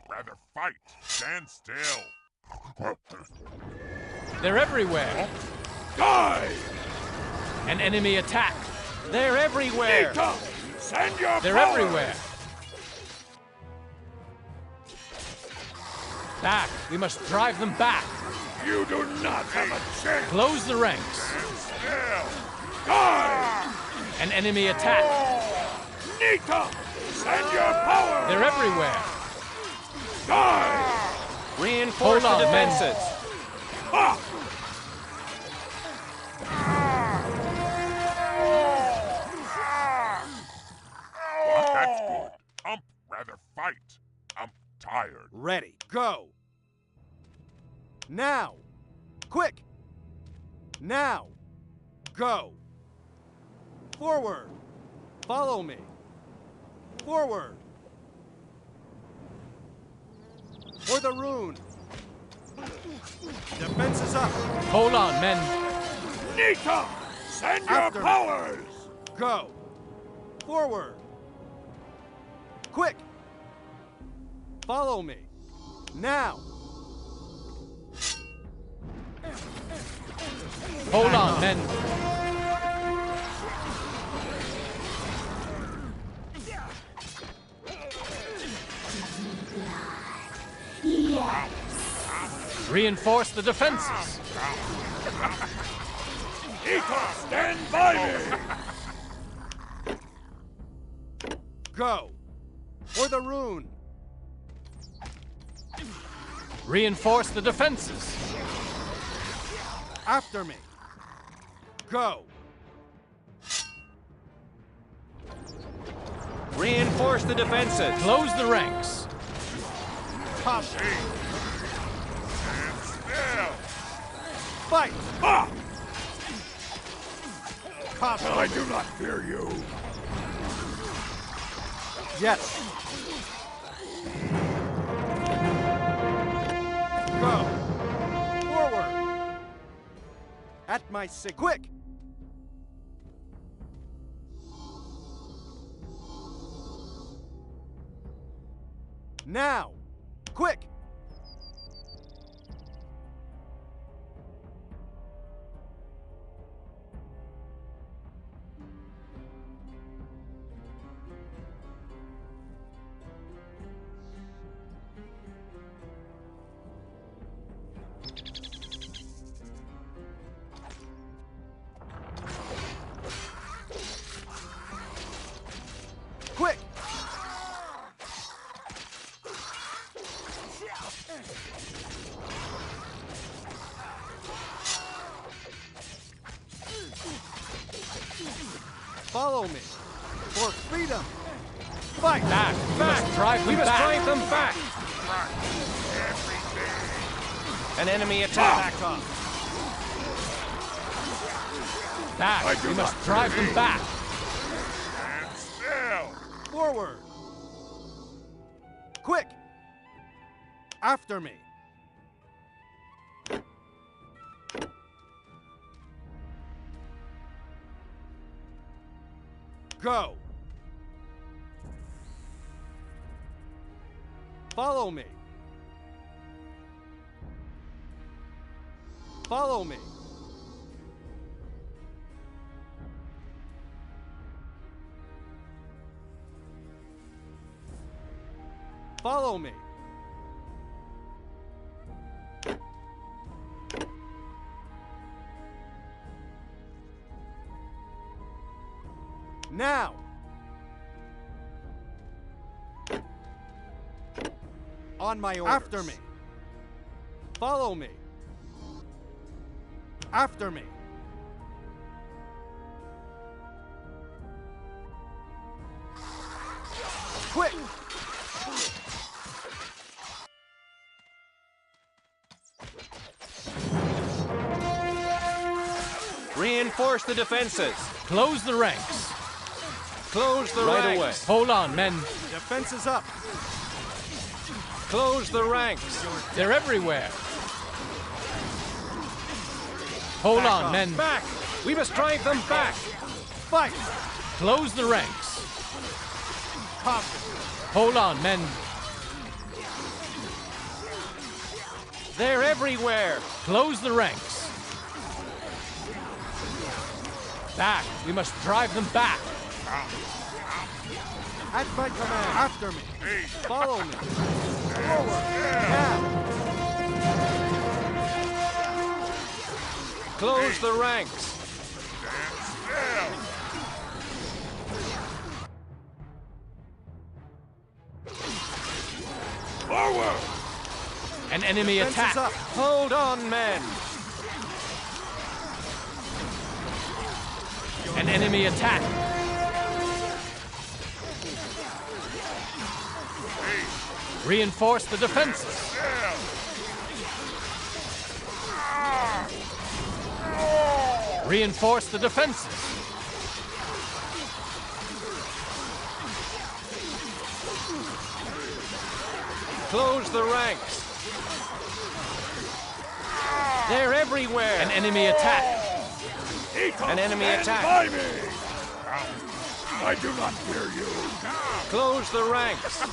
Rather fight. Stand still. They're everywhere. Die! An enemy attack. They're everywhere. Send your They're power! everywhere. Back. We must drive them back. You do not have a chance. Close the ranks. Stand still. Die! An enemy attack. Nita! Send your power! They're everywhere. Die! Reinforce Hold the on, men. defenses. tired. Ready. Go. Now. Quick. Now. Go. Forward. Follow me. Forward. For the rune. Defense is up. Hold on, men. Nita! Send After your me. powers! Go. Forward. Quick. Follow me. Now. Hold on, men. Reinforce the defenses. Nita, stand by me! Go. For the rune. Reinforce the defenses. After me. Go. Reinforce the defenses. Close the ranks. Caution. Stand still! Fight. Ah! Caution. I do not fear you. Yes. Go. Forward. At my signal. Quick. Now. Quick. Quick. Follow me. For freedom. Fight. Back. We must drive them back. them back. An enemy attack. Back off. Back. We must drive them back. Stand still! Forward. Quick. After me. Go. Follow me. Follow me. Follow me. Now. On my orders. After me. Follow me. After me. Quick. Reinforce the defenses. Close the ranks. Close the Right ranks. away. Hold on, men. Defense is up. Close the ranks. They're everywhere. Hold on, men. Back. We must drive them back. Fight. Close the ranks. Caution. Hold on, men. They're everywhere. Close the ranks. Back. We must drive them back. At my command. After me. Follow me. Forward. Now. Close the ranks. Stand still! Forward! An enemy Defense attack. is up. Hold on, men. An enemy attack. Reinforce the defenses. Reinforce the defenses. Close the ranks. They're everywhere. An enemy attack. An enemy attack. By me! I do not fear you. Close the ranks.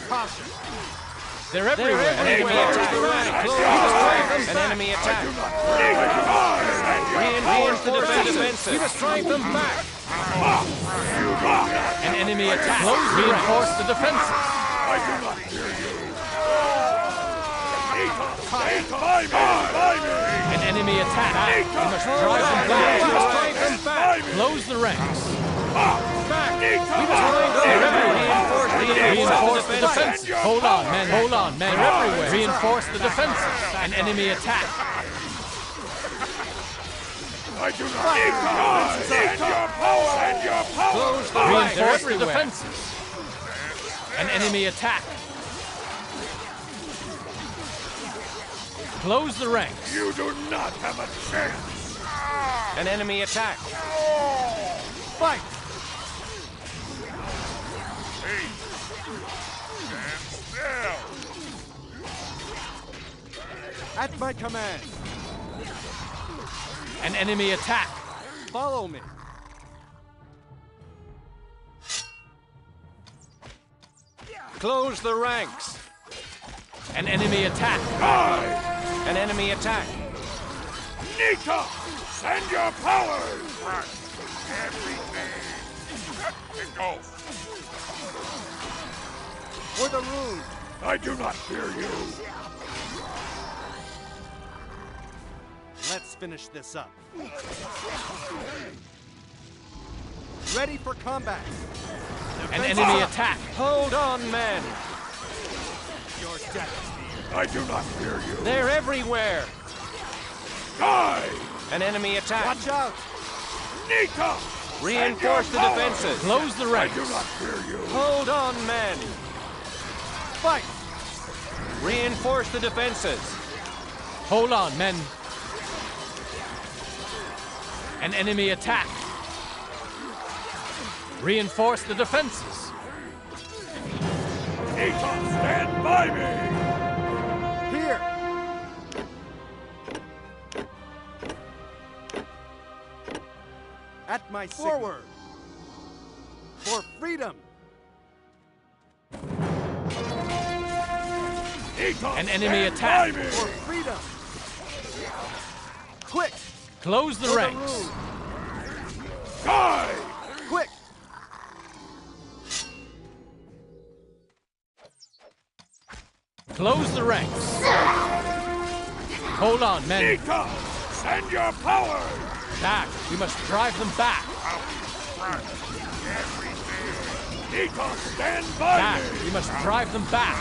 Caution. They're everywhere. An enemy attack. An enemy attack. Reinforce the defenses. We must drive them back. An enemy attack. Reinforce the defenses. I do not fear you. By me! An enemy attack. We must drive them back. We must drive them back. Close the ranks. Reinforce the defenses. Hold on, men. Hold on, men. They're everywhere. Reinforce the defenses. An enemy attack. I do not send your power! Send your power! Close the ranks. Reinforce the defenses. An enemy attack. Close the ranks. You do not have a chance! An enemy attack. Fight! Hey! Stand still! At my command. An enemy attack. Follow me. Close the ranks. An enemy attack. An enemy attack. Nika! Send your powers! Everything! Let go! For the rune. I do not fear you! Let's finish this up. Ready for combat. An enemy attack. Hold on, men. Your death. I do not fear you! They're everywhere. Die! An enemy attack. Watch out. Nika! Reinforce the defenses. Close the I ranks. do not fear you! Hold on, men. Fight. Reinforce the defenses. Hold on, men. An enemy attack. Reinforce the defenses. Nika, stand by me! Here. At my signal. Forward. For freedom. Nika, An enemy stand attack. by me! For freedom. Quick. Close the For the ranks. rune. Die! Quick. Close the ranks. Hold on, men. Nika! Send your powers! Back. We must drive them back. Nika, stand by Back. me! We must drive them back.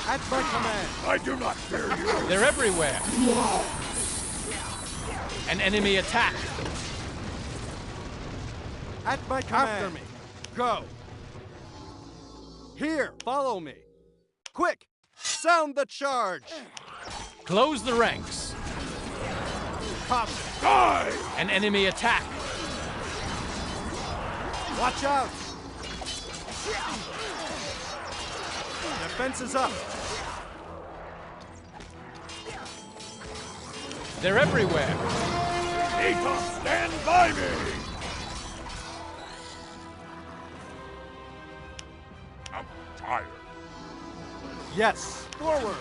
At my command. I do not fear you! They're everywhere. An enemy attack. At my command. After me. Go. Here. Follow me. Quick. Sound the charge. Close the ranks. Caution. Die! An enemy attack. Watch out. Defense is up. They're everywhere. Nika, stand by me! I'm tired. Yes. Forward.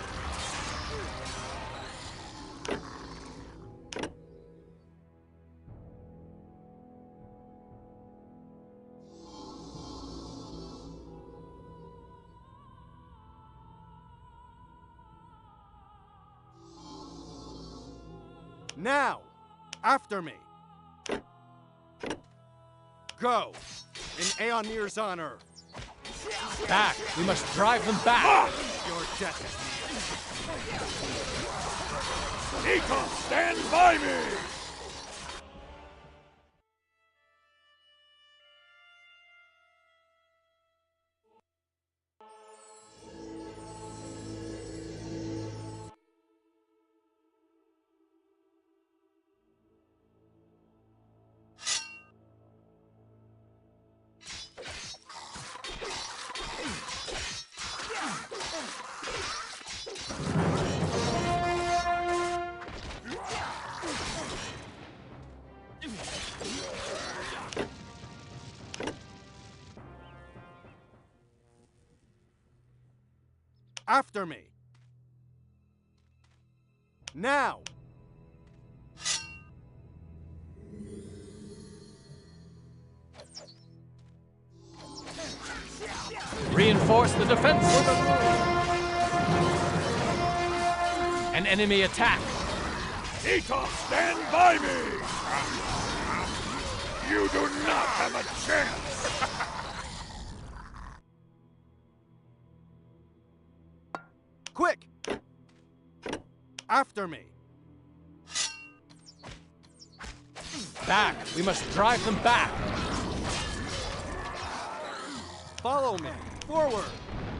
Now, after me. Go. In Aeonir's honor. Back. We must drive them back. Your death is near. Nika, stand by me! After me. Now. Reinforce the defense. An enemy attack. Cont, stand by me! You do not have a chance! Quick! After me. Back. We must drive them back. Follow me. Forward.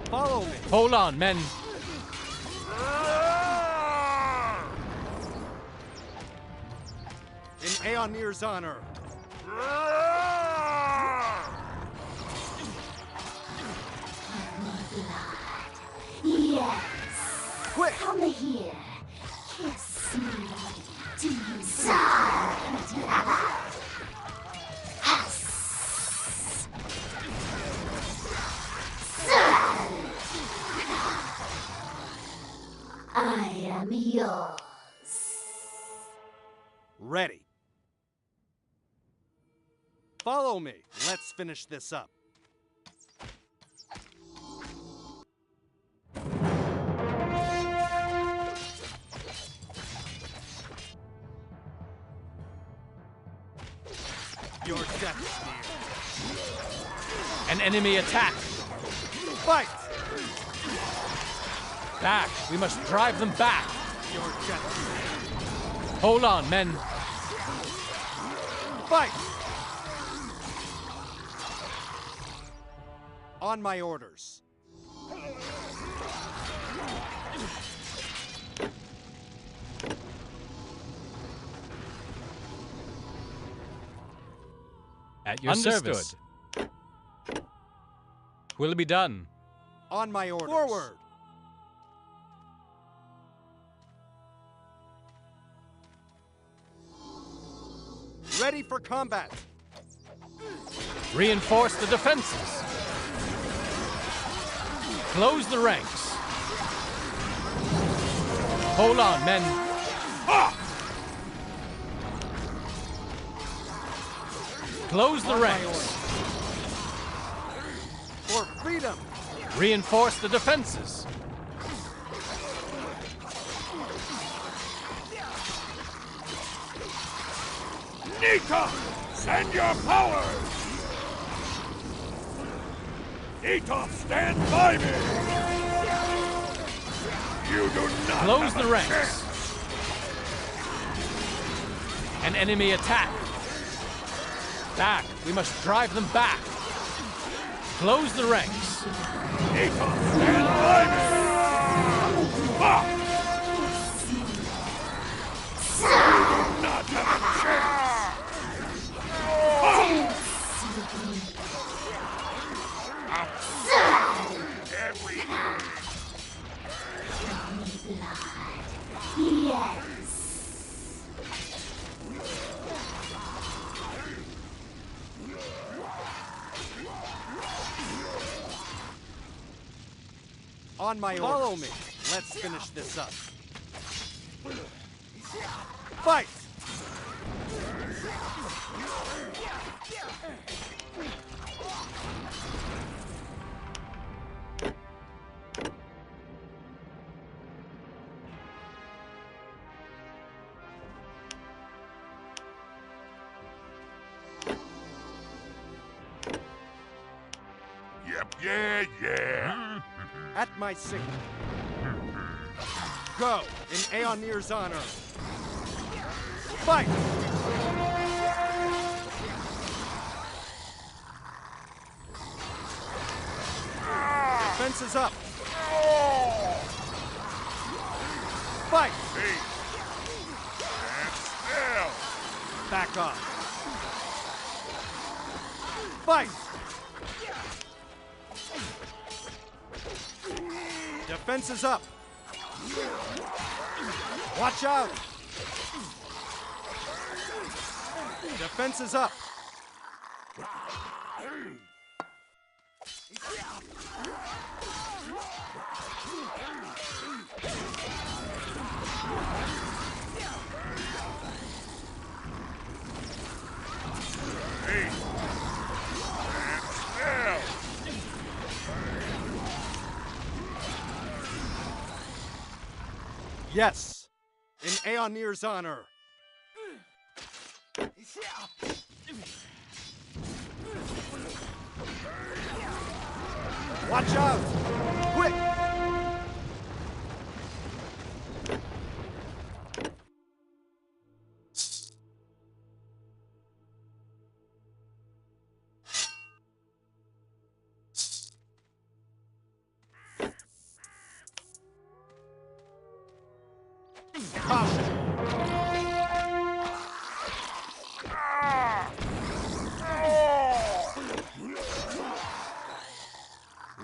Follow me. Hold on, men. In Aeonir's honor. Yes. Quick! Come here. Kiss me. Do you sound? I am yours. Ready. Follow me. Let's finish this up. Your death is near. An enemy attack. Fight! Back. We must drive them back. Your death is near. Hold on, men. Fight! On my orders. At your service. Will it be done? On my orders. Forward! Ready for combat. Reinforce the defenses. Close the ranks. Hold on, men. Close the ranks. For freedom. Reinforce the defenses. Nika! Send your powers! Cont, stand by me! You do not Close have the a ranks. chance. An enemy attack. Back. We must drive them back. Close the ranks. Cont, stand by me! You do not have a chance! Everything! Yes. On my orders. Follow me. Let's finish this up. Fight! Yep, yeah. At my signal. Go in Aeonir's honor. Fight! Defense is up. Fight! Peace. Stand still. Back off. Fight! Defense is up. Watch out! Defense is up. Yes, in Aeonir's honor. Watch out! Quick!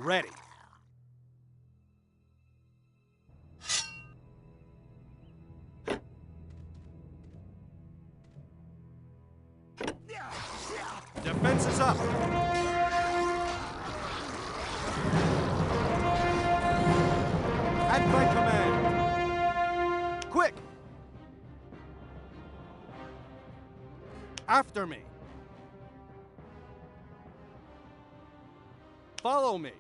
Ready. Defense is up. At my command. Quick! After me. Follow me.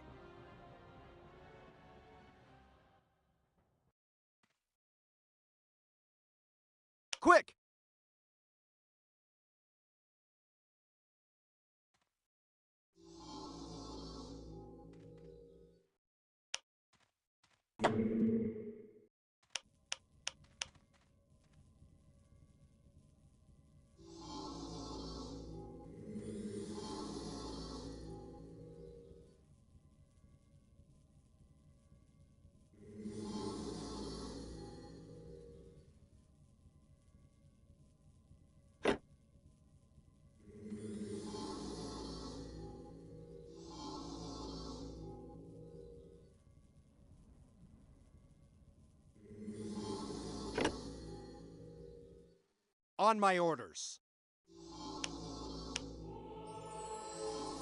Quick! On my orders.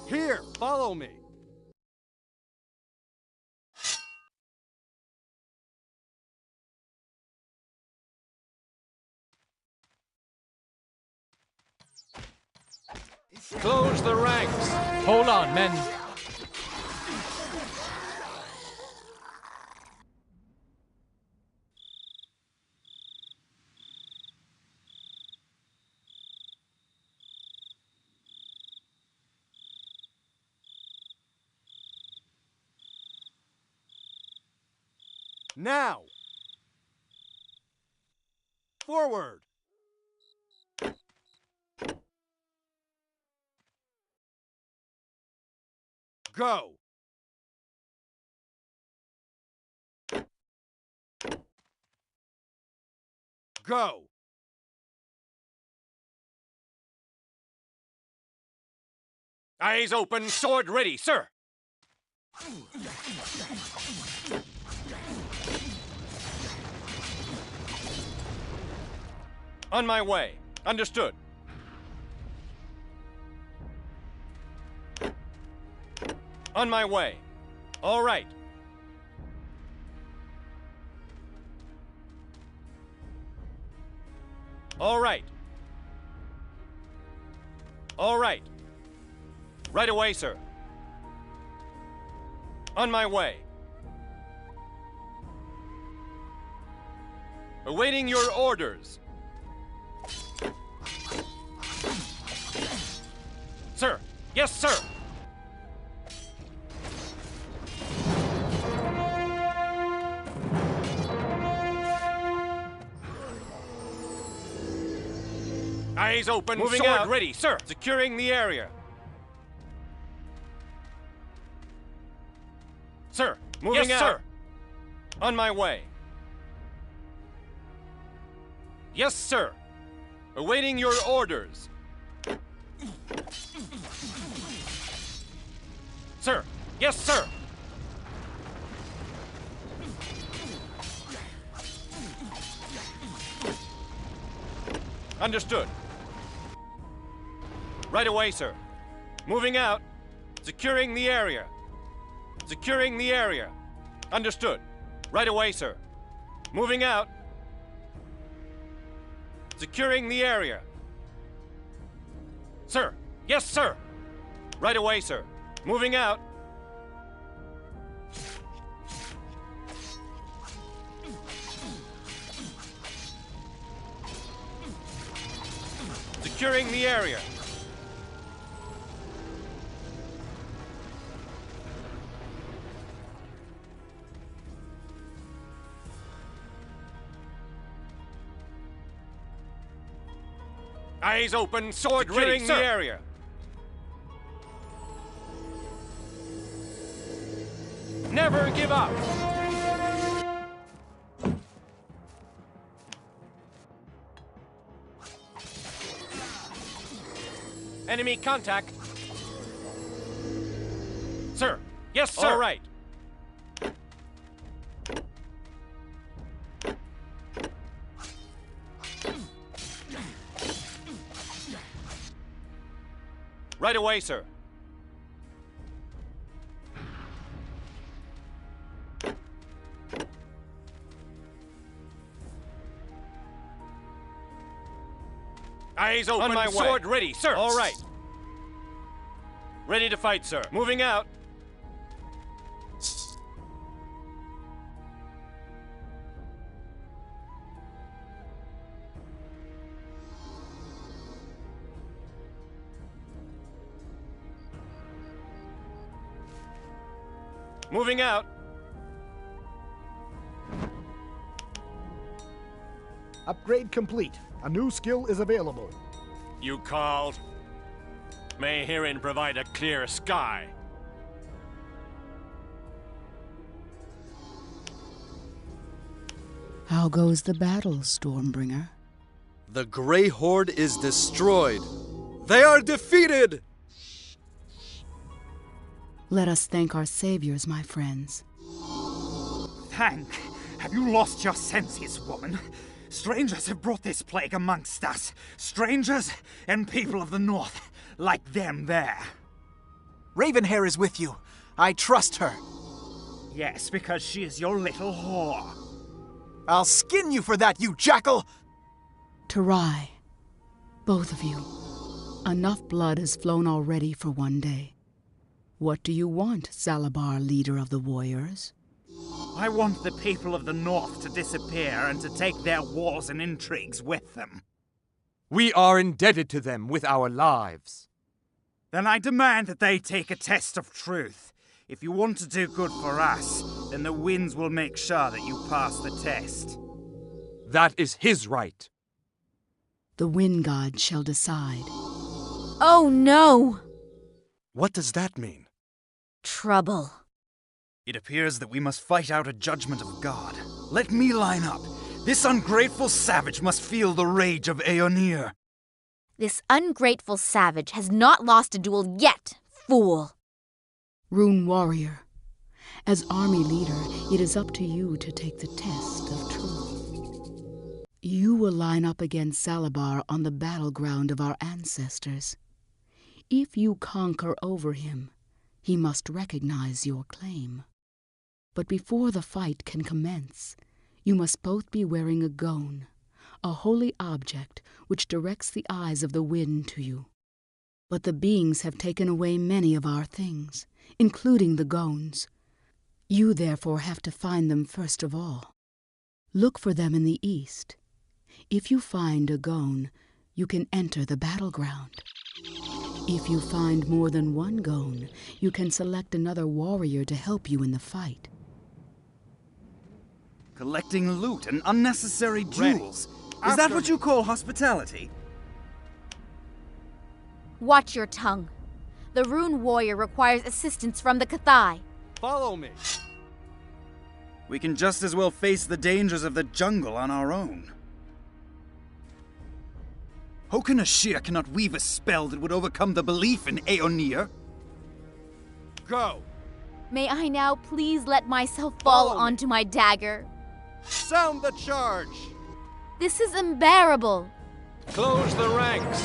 Here, follow me. Close the ranks. Hold on, men. Now! Forward! Go! Go! Eyes open, sword ready, sir. On my way. Understood. On my way. All right. All right. All right. Right away, sir. On my way. Awaiting your orders. Sir. Yes, sir. Eyes open, Moving sword out. ready, sir. Securing the area. Sir, moving Yes, out. sir. On my way. Yes, sir. Awaiting your orders. Sir. Yes, sir. Understood. Right away, sir. Moving out. Securing the area. Securing the area. Understood. Right away, sir. Moving out. Securing the area. Sir. Yes, sir. Right away, sir. Moving out. Securing the area. Eyes open, sword ready, sir. The area. Never give up. Enemy contact. Sir. Yes, sir. All right. Right away, sir. Eyes open, on my sword way. Ready, sir. All right. Ready to fight, sir. Moving out. Moving out. Upgrade complete. A new skill is available. You called? May herein provide a clear sky. How goes the battle, Stormbringer? The Grey Horde is destroyed. They are defeated! Let us thank our saviors, my friends. Thank. Have you lost your senses, woman? Strangers have brought this plague amongst us. Strangers and people of the North, like them there. Ravenhair is with you. I trust her. Yes, because she is your little whore. I'll skin you for that, you jackal! Tarai, both of you. Enough blood has flown already for one day. What do you want, Zalabar, leader of the warriors? I want the people of the North to disappear and to take their wars and intrigues with them. We are indebted to them with our lives. Then I demand that they take a test of truth. If you want to do good for us, then the winds will make sure that you pass the test. That is his right. The Wind God shall decide. Oh no! What does that mean? Trouble. It appears that we must fight out a judgment of God. Let me line up. This ungrateful savage must feel the rage of Aeonir. This ungrateful savage has not lost a duel yet, fool! Rune Warrior, as army leader, it is up to you to take the test of truth. You will line up against Zalabar on the battleground of our ancestors. If you conquer over him, he must recognize your claim. But before the fight can commence, you must both be wearing a gone, a holy object which directs the eyes of the wind to you. But the beings have taken away many of our things, including the gones. You therefore have to find them first of all. Look for them in the east. If you find a gone, you can enter the battleground. If you find more than one gone, you can select another warrior to help you in the fight. Collecting loot and unnecessary jewels. Is that what you call hospitality? Watch your tongue. The Rune Warrior requires assistance from the Cathai. Follow me. We can just as well face the dangers of the jungle on our own. Hokanashir cannot weave a spell that would overcome the belief in Aeonir. Go. May I now please let myself fall onto my dagger? Sound the charge! This is unbearable. Close the ranks.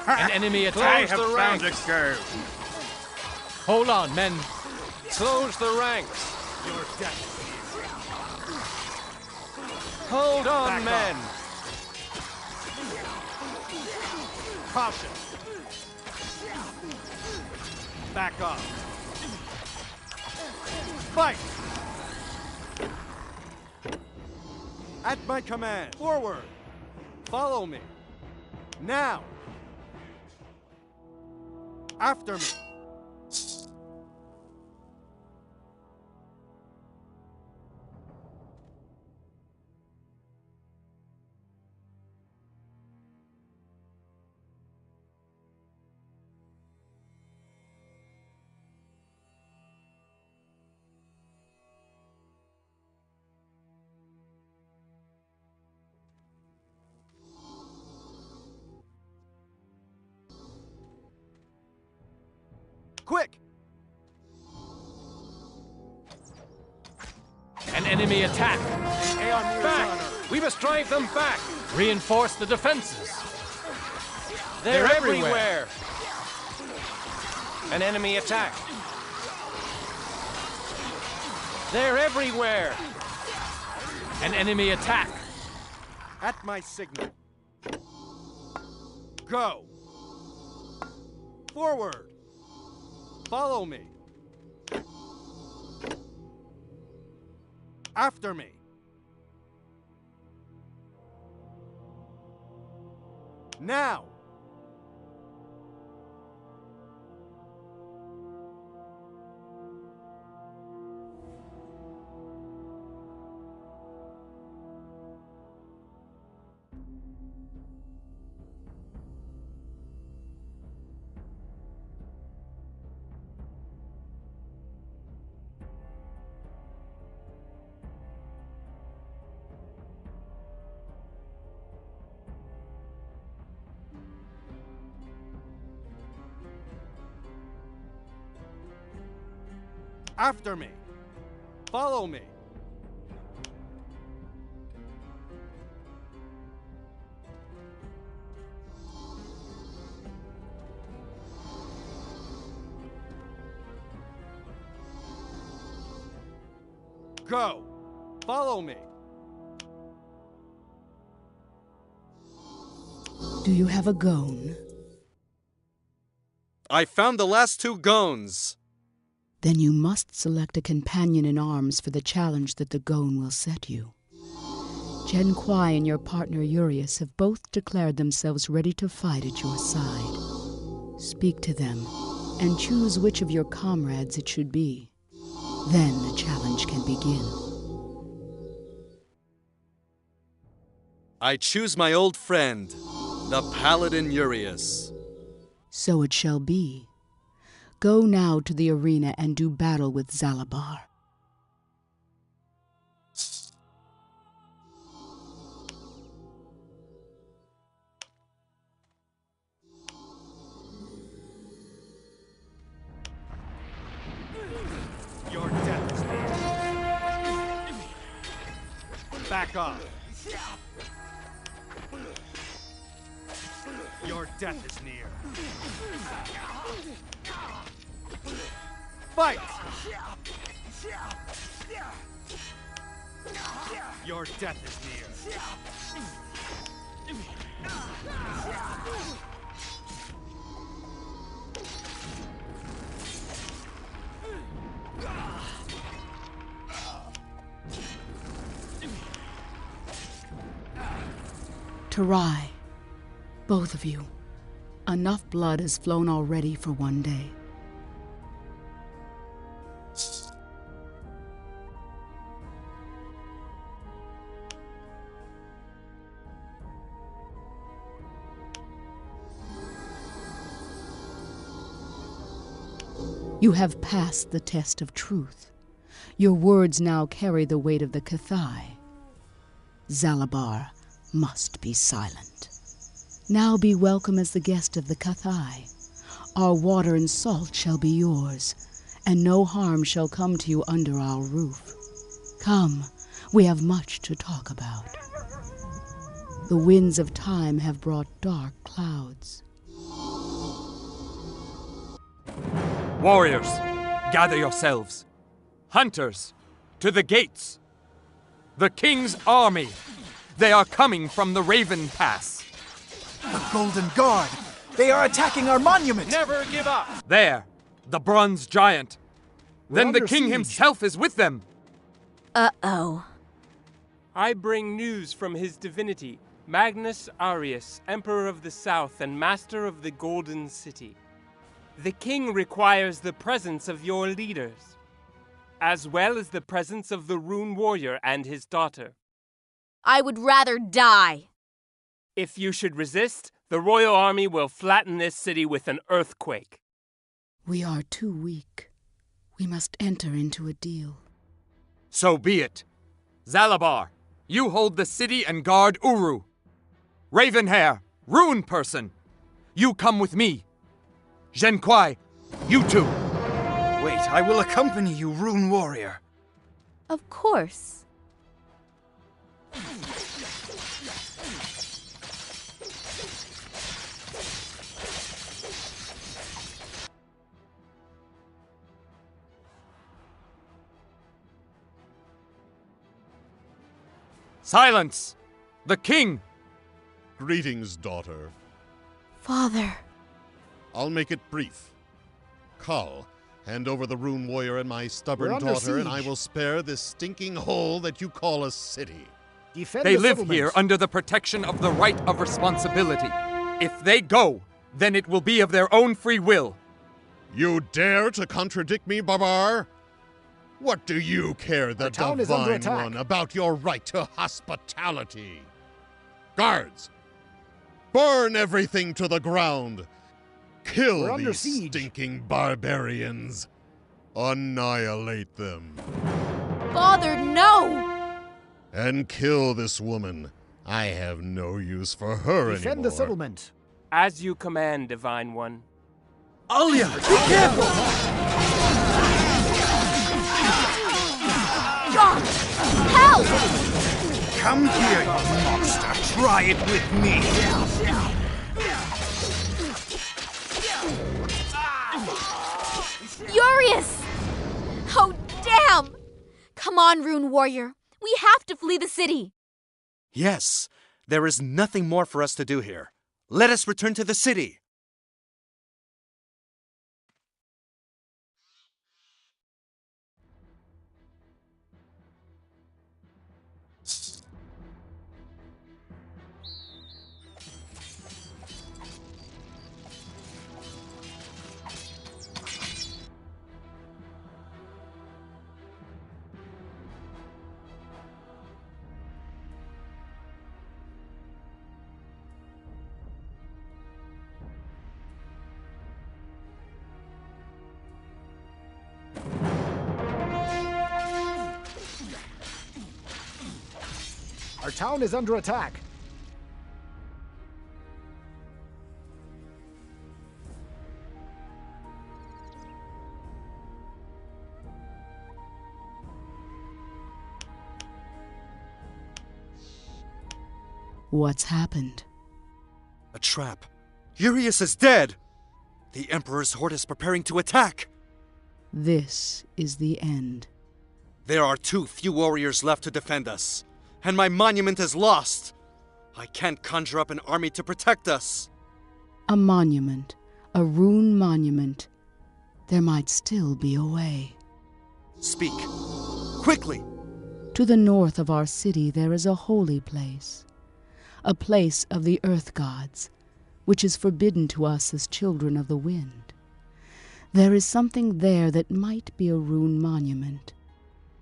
An enemy attack. Close the ranks. Hold on, men. Close the ranks. Your death. Hold on, back men. Caution. Back off. Fight! At my command. Forward. Follow me. Now! After me! Quick! An enemy attack! Back! We must drive them back! Reinforce the defenses! They're everywhere! An enemy attack! They're everywhere! An enemy attack! At my signal. Go! Forward! Follow me! After me! Now! After me! Follow me! Go! Follow me! Do you have a gone? I found the last 2 gones. Then you must select a companion in arms for the challenge that the gone will set you. Jen Kwai and your partner Urias have both declared themselves ready to fight at your side. Speak to them, and choose which of your comrades it should be. Then the challenge can begin. I choose my old friend, the Paladin Urias. So it shall be. Go now to the arena and do battle with Zalabar. Your death is near. Back off. Your death is near. Fight! Your death is near. Tarai, both of you, enough blood has flown already for one day. You have passed the test of truth. Your words now carry the weight of the Cathai. Zalabar must be silent. Now be welcome as the guest of the Cathai. Our water and salt shall be yours, and no harm shall come to you under our roof. Come, we have much to talk about. The winds of time have brought dark clouds. Warriors, gather yourselves. Hunters, to the gates. The king's army. They are coming from the Raven Pass. The Golden Guard! They are attacking our monument! Never give up! There, the bronze giant. Then the under king siege. himself is with them. Uh-oh. I bring news from his divinity. Magnus Arius, Emperor of the South and Master of the Golden City. The king requires the presence of your leaders, as well as the presence of the Rune Warrior and his daughter. I would rather die. If you should resist, the royal army will flatten this city with an earthquake. We are too weak. We must enter into a deal. So be it. Zalabar, you hold the city and guard Uru. Ravenhair, Rune Person, you come with me. Zhenquai, you too. Wait, I will accompany you, Rune Warrior. Of course. Silence! The king! Greetings, daughter. Father. I'll make it brief. Khal, hand over the Rune Warrior and my stubborn We're under daughter, and siege. I will spare this stinking hole that you call a city. Defend They the live settlement. here under the protection of the right of responsibility. If they go, then it will be of their own free will. You dare to contradict me, Barbar? What do you care, the town is under Divine attack. One, about your right to hospitality? Guards, burn everything to the ground. Kill We're under these siege. stinking barbarians. Annihilate them. Father, no! And kill this woman. I have no use for her Defend anymore. the settlement. As you command, Divine One. Alia, be careful! John! Help! Come here, you monster. Try it with me. Furious! Oh, damn! Come on, Rune Warrior. We have to flee the city. Yes, there is nothing more for us to do here. Let us return to the city. Our town is under attack. What's happened? A trap. Urius is dead! The Emperor's horde is preparing to attack! This is the end. There are too few warriors left to defend us, and my monument is lost! I can't conjure up an army to protect us! A monument, a rune monument. There might still be a way. Speak. Quickly! To the north of our city there is a holy place. A place of the earth gods, which is forbidden to us as children of the wind. There is something there that might be a rune monument.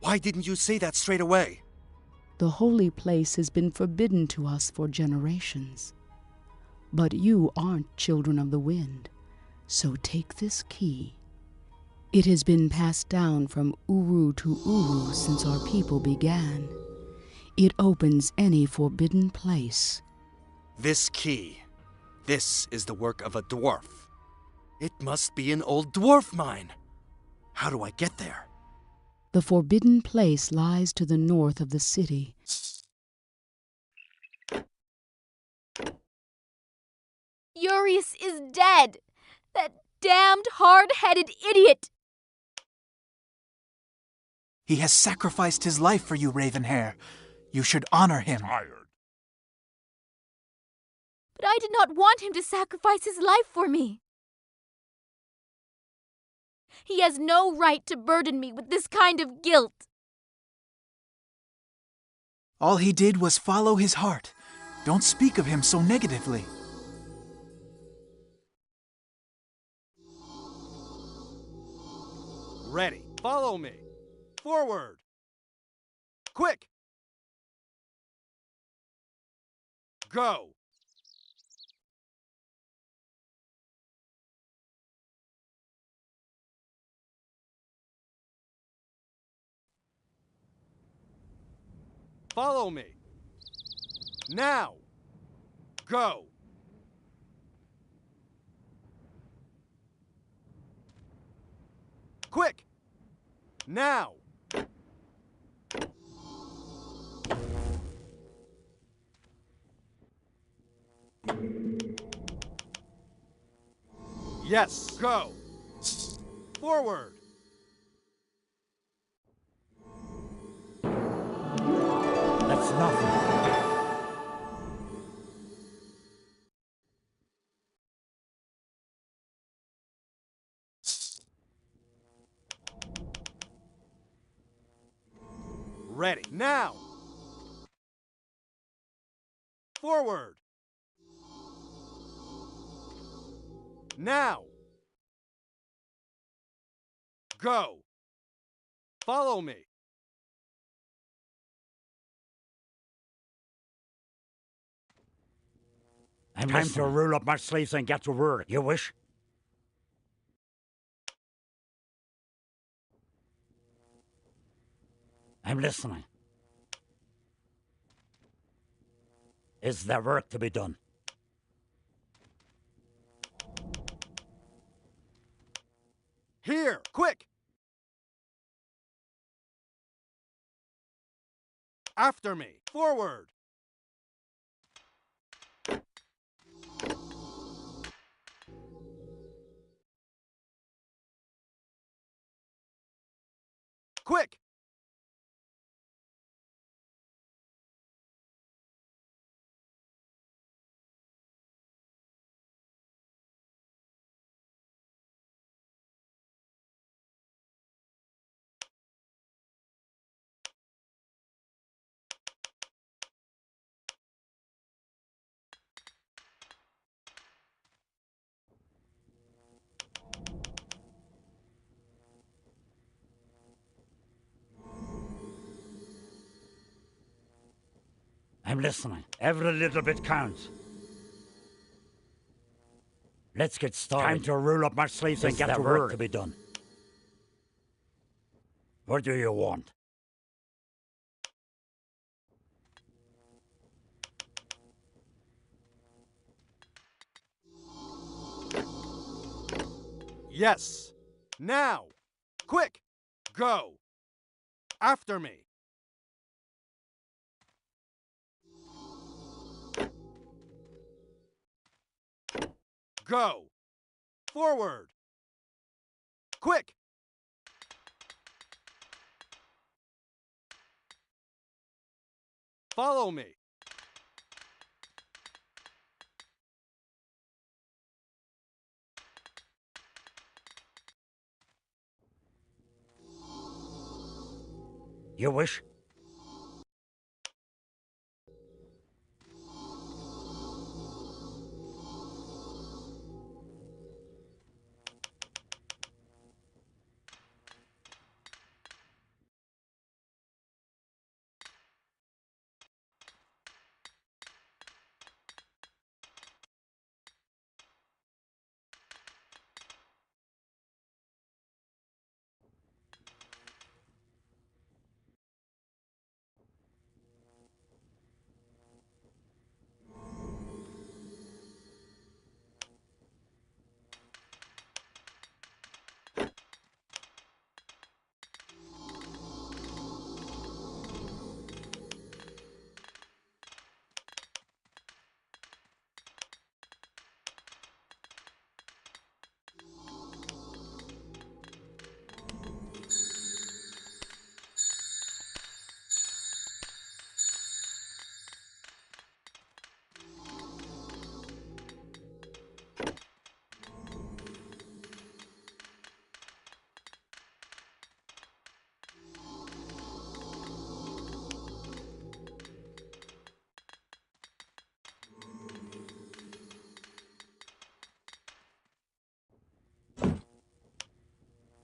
Why didn't you say that straight away? The holy place has been forbidden to us for generations. But you aren't children of the wind, so take this key. It has been passed down from Uru to Uru since our people began. It opens any forbidden place. This key. This is the work of a dwarf. It must be an old dwarf mine. How do I get there? The forbidden place lies to the north of the city. Urius is dead! That damned hard-headed idiot! He has sacrificed his life for you, Ravenhair. You should honor him. Tired. But I did not want him to sacrifice his life for me. He has no right to burden me with this kind of guilt. All he did was follow his heart. Don't speak of him so negatively. Ready. Follow me. Forward. Quick. Go. Follow me. Now. Go. Quick. Now. Yes. Go. Forward. That's nothing. Ready. Now. Forward. Now. Go. Follow me. Time to roll up my sleeves and get to work. You wish? I'm listening. Is there work to be done? Here, quick! After me, forward! Quick! I'm listening. Every little bit counts. Let's get started. Time to roll up my sleeves and get to work to be done. What do you want? Yes! Now! Quick! Go! After me! Go! Forward! Quick! Follow me! You wish?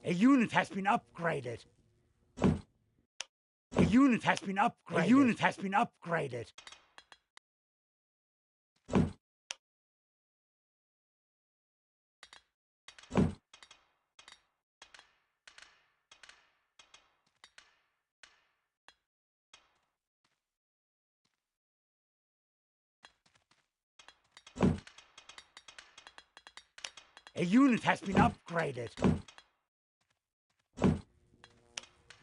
A unit has been upgraded. A unit has been upgraded. A unit has been upgraded. A unit has been upgraded.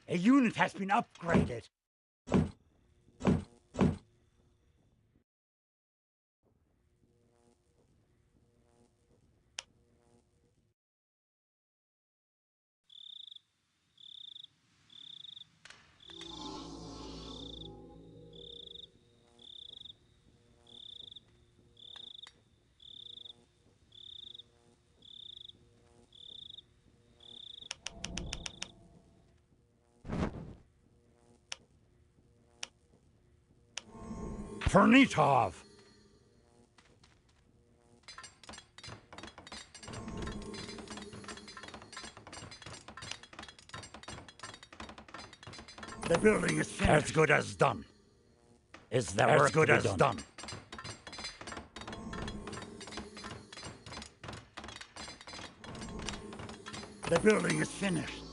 A unit has been upgraded. Fernitov! The building is finished. As good as done. Is there as good as done? The building is finished.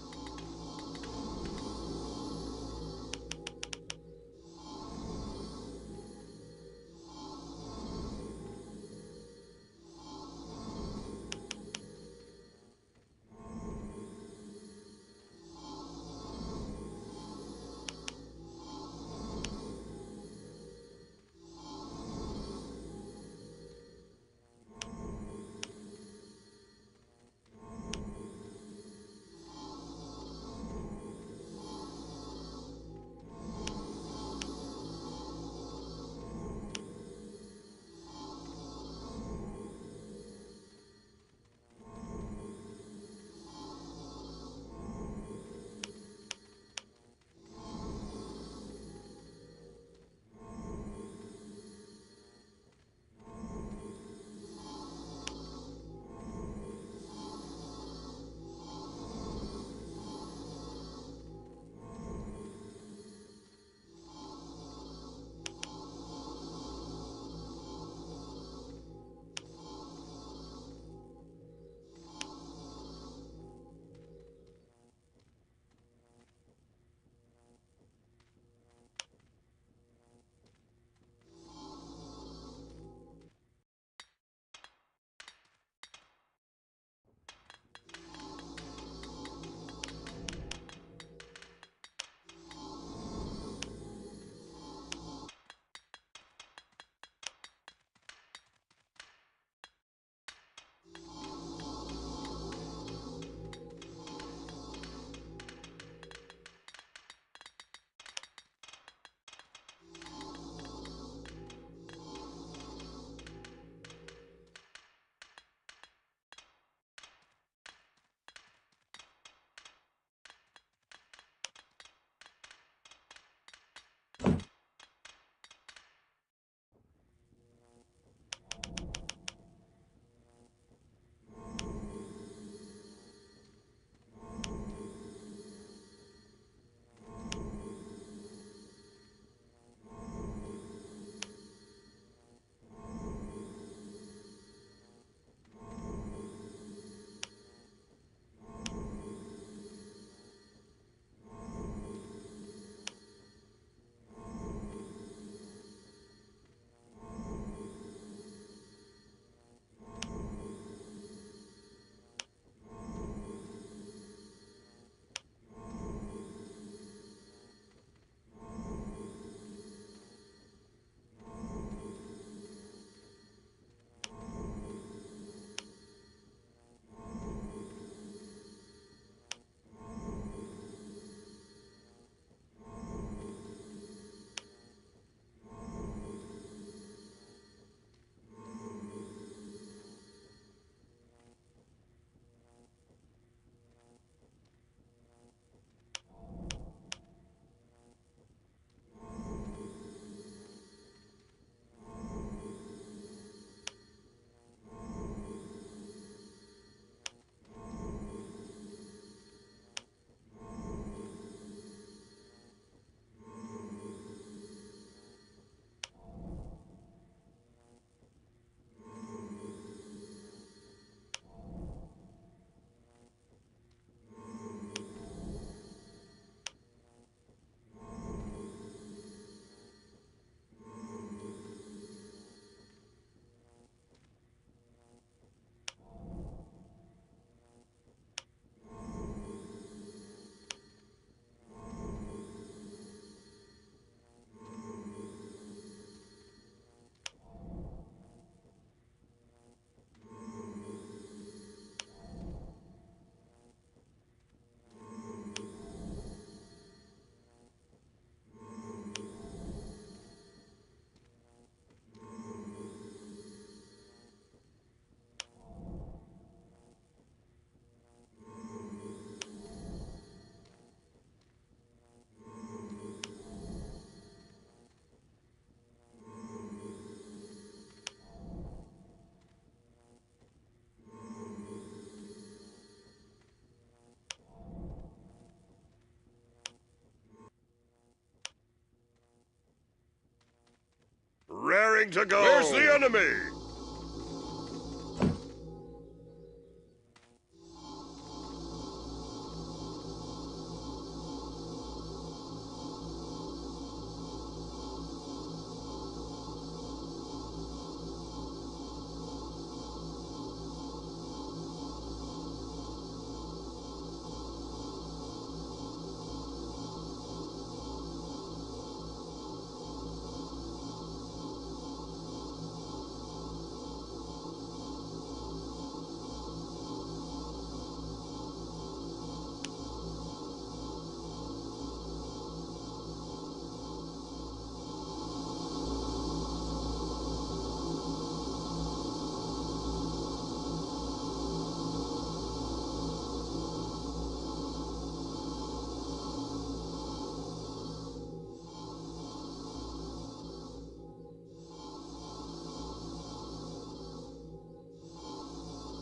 raring to go. Where's the enemy?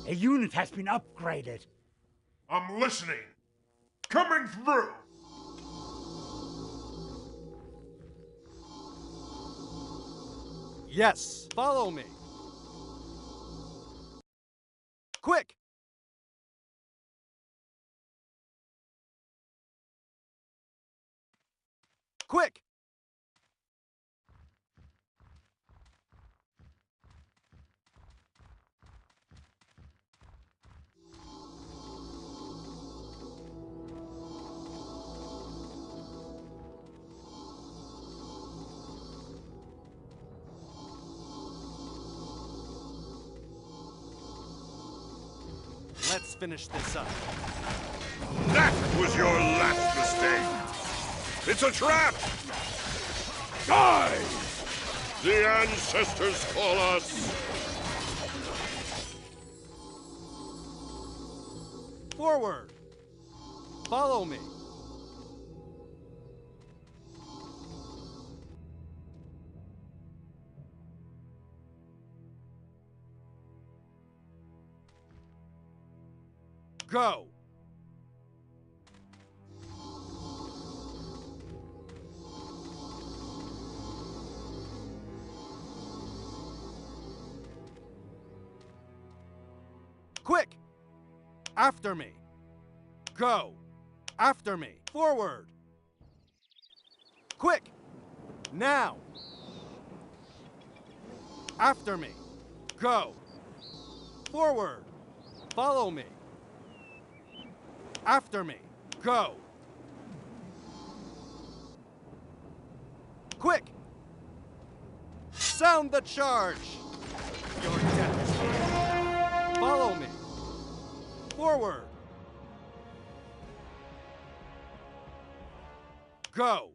A unit has been upgraded. I'm listening. Coming through. Yes, follow me. Quick! Quick! Let's finish this up. That was your last mistake. It's a trap. Die! The ancestors call us. Forward! Follow me. Go! Quick! After me! Go! After me! Forward! Quick! Now! After me! Go! Forward! Follow me! After me! Go! Quick! Sound the charge! Your death is here. Follow me! Forward! Go!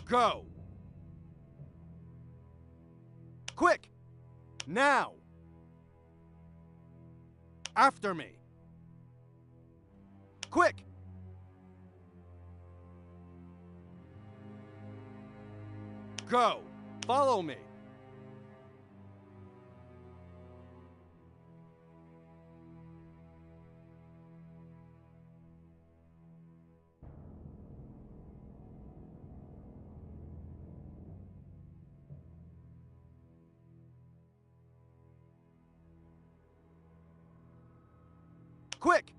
Go! Quick! Now! After me! Quick! Go! Follow me! Quick!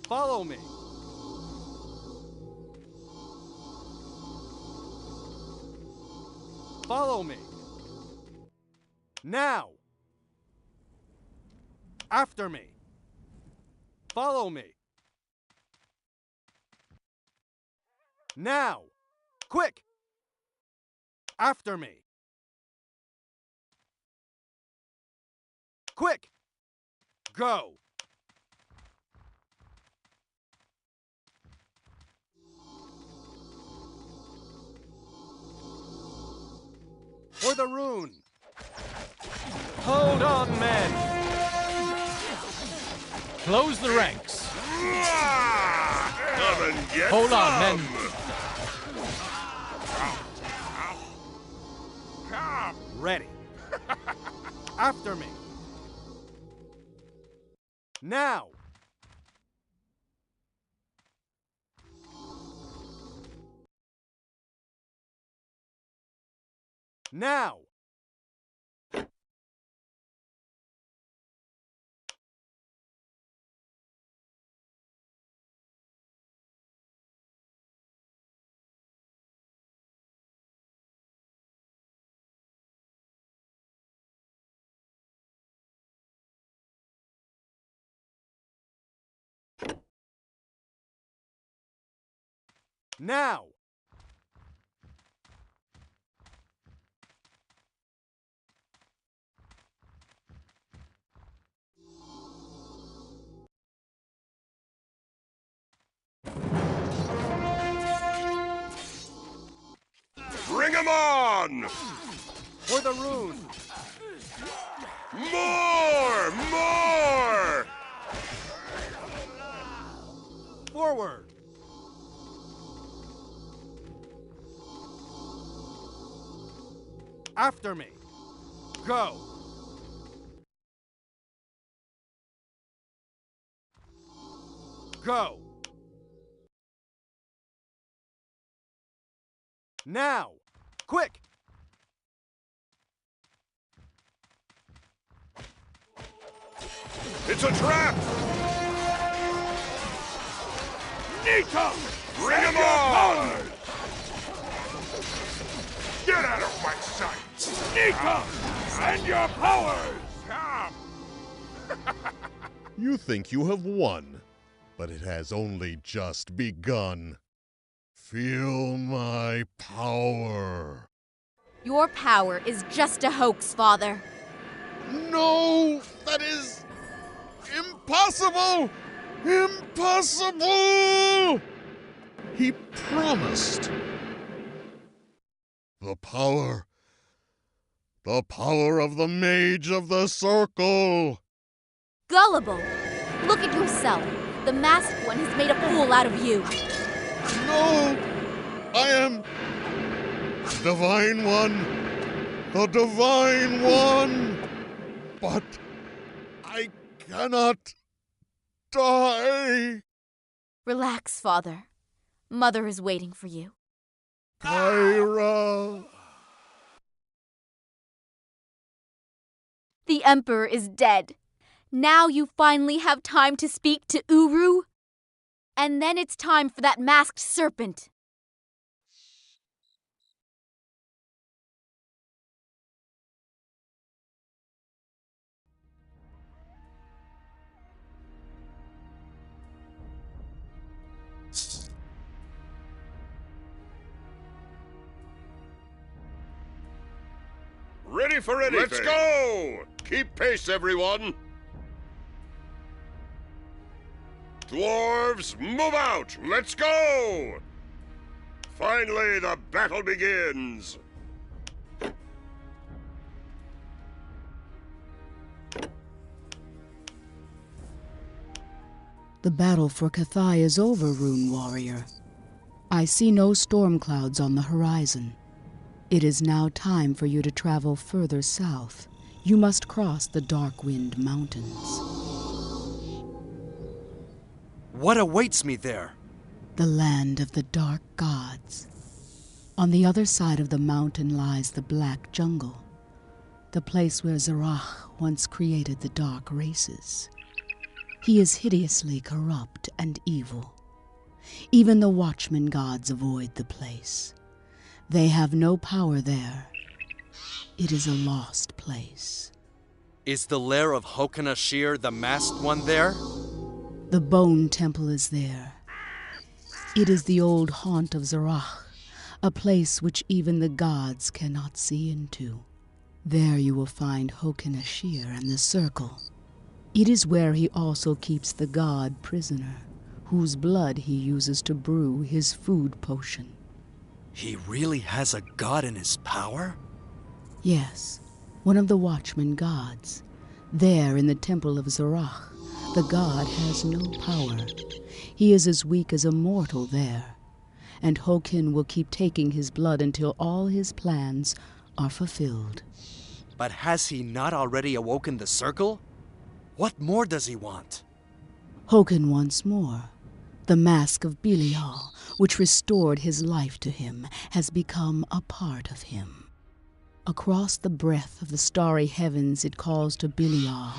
Follow me! Follow me! Now! After me. Follow me. Now. Quick. After me. Quick. Go. For the rune. Hold on, men. Close the ranks. Come and get Hold on, some. men. Ready. After me. Now. Now. Now. Bring 'em on! For the rune. More! More! Forward. After me. Go. Go. Now. Quick. It's a trap! Nita! Bring 'em on! Get out of my sight! Nita! Send your powers! You think you have won, but it has only just begun. Feel my power. Your power is just a hoax, Father. No! That is impossible! Impossible! He promised. The power of the Mage of the Circle. Gullible! Look at yourself. The masked one has made a fool out of you. No! I am Divine One. The Divine One. But I cannot die. Relax, Father. Mother is waiting for you. Kyra. The Emperor is dead. Now you finally have time to speak to Uru. And then it's time for that masked serpent. Ready for anything! Let's go! Keep pace, everyone! Dwarves, move out! Let's go! Finally, the battle begins! The battle for Cathai is over, Rune Warrior. I see no storm clouds on the horizon. It is now time for you to travel further south. You must cross the Darkwind Mountains. What awaits me there? The land of the dark gods. On the other side of the mountain lies the Black Jungle, the place where Zarach once created the dark races. He is hideously corrupt and evil. Even the Watchmen gods avoid the place. They have no power there. It is a lost place. Is the lair of ceann-feadhna the masked one there? The Bone Temple is there. It is the old haunt of Zarach, a place which even the gods cannot see into. There you will find ceann-feadhna and the circle. It is where he also keeps the god prisoner, whose blood he uses to brew his food potion. He really has a god in his power? Yes, one of the Watchmen gods. There in the temple of Zarach, the god has no power. He is as weak as a mortal there, and Hokin will keep taking his blood until all his plans are fulfilled. But has he not already awoken the circle? What more does he want? Hokin wants more. The mask of Belial, which restored his life to him, has become a part of him. Across the breadth of the starry heavens it calls to Belial,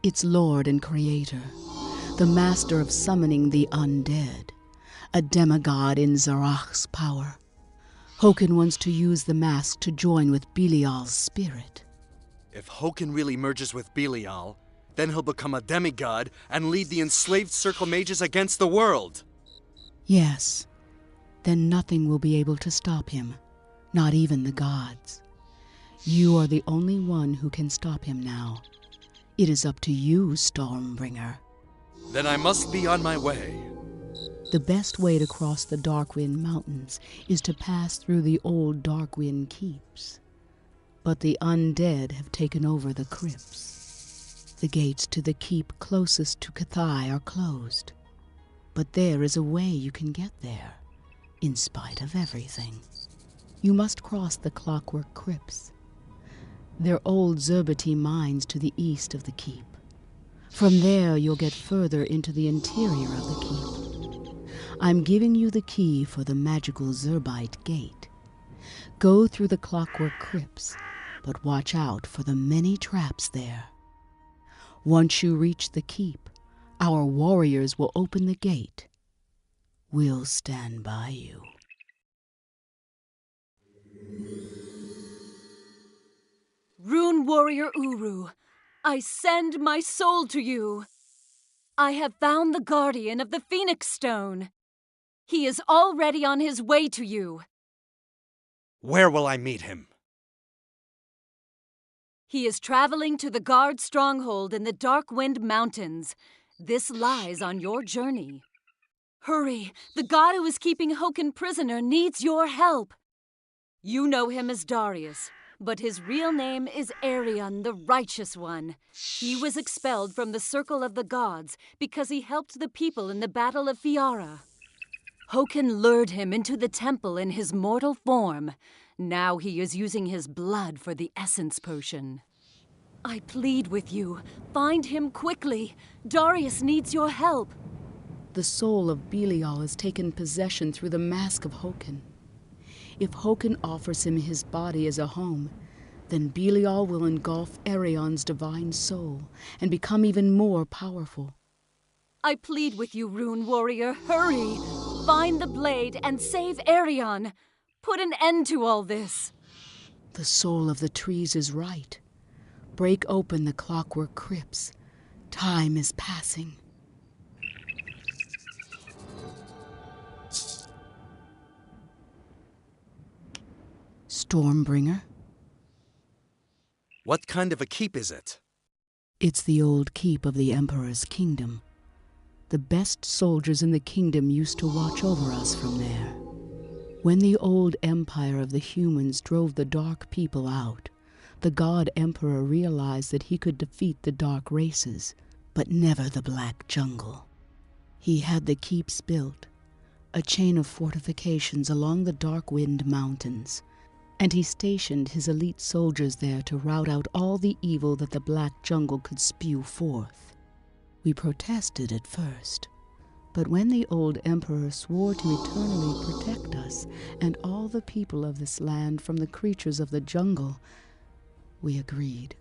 its lord and creator, the master of summoning the undead, a demigod in Zarach's power. Hokin wants to use the mask to join with Belial's spirit. If Hokin really merges with Belial, then he'll become a demigod and lead the enslaved circle mages against the world. Yes, then nothing will be able to stop him, not even the gods. You are the only one who can stop him now. It is up to you, Stormbringer. Then I must be on my way. The best way to cross the Darkwind Mountains is to pass through the old Darkwind Keeps. But the undead have taken over the crypts. The gates to the keep closest to Cathai are closed. But there is a way you can get there, in spite of everything. You must cross the Clockwork Crypts. They're old Zerbati mines to the east of the keep. From there you'll get further into the interior of the keep. I'm giving you the key for the magical Zerbite gate. Go through the Clockwork Crypts, but watch out for the many traps there. Once you reach the keep, our warriors will open the gate. We'll stand by you. Rune Warrior Uru, I send my soul to you. I have found the guardian of the Phoenix Stone. He is already on his way to you. Where will I meet him? He is traveling to the guard stronghold in the Darkwind Mountains. This lies on your journey. Hurry, the god who is keeping Hokin prisoner needs your help. You know him as Darius, but his real name is Arion, the Righteous One. He was expelled from the Circle of the Gods because he helped the people in the Battle of Fiara. Hokin lured him into the temple in his mortal form. Now he is using his blood for the Essence Potion. I plead with you, find him quickly. Darius needs your help. The soul of Belial has taken possession through the mask of Hokin. If Hokin offers him his body as a home, then Belial will engulf Arion's divine soul and become even more powerful. I plead with you, Rune Warrior, hurry! Find the blade and save Arion. Put an end to all this. The soul of the trees is right. Break open the Clockwork Crypts. Time is passing. Stormbringer? What kind of a keep is it? It's the old keep of the Emperor's kingdom. The best soldiers in the kingdom used to watch over us from there. When the old empire of the humans drove the dark people out, the god emperor realized that he could defeat the dark races, but never the black jungle. He had the keeps built, a chain of fortifications along the Darkwind Mountains, and he stationed his elite soldiers there to rout out all the evil that the black jungle could spew forth. We protested at first, but when the old emperor swore to eternally protect us and all the people of this land from the creatures of the jungle, we agreed.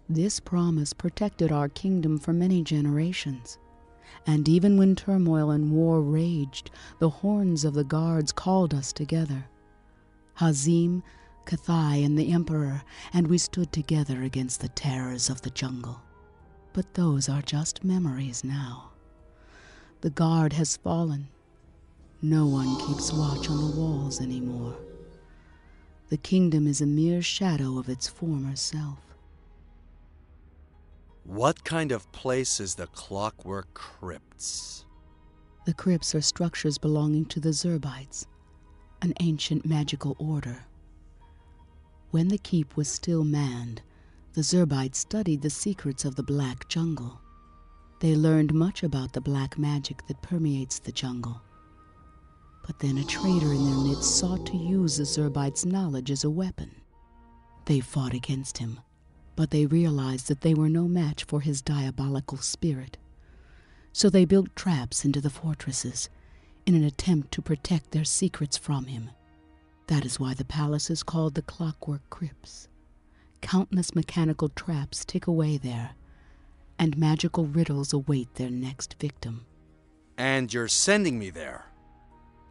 This promise protected our kingdom for many generations, and even when turmoil and war raged, the horns of the guards called us together. Hazim, Kathai and the Emperor, and we stood together against the terrors of the jungle. But those are just memories now. The guard has fallen. No one keeps watch on the walls anymore. The kingdom is a mere shadow of its former self. What kind of place is the Clockwork Crypts? The crypts are structures belonging to the Zerbites, an ancient magical order. When the keep was still manned, the Zerbites studied the secrets of the Black Jungle. They learned much about the black magic that permeates the jungle. But then a traitor in their midst sought to use the Zerbites' knowledge as a weapon. They fought against him, but they realized that they were no match for his diabolical spirit. So they built traps into the fortresses in an attempt to protect their secrets from him. That is why the palace is called the Clockwork Crypts. Countless mechanical traps tick away there, and magical riddles await their next victim. And you're sending me there?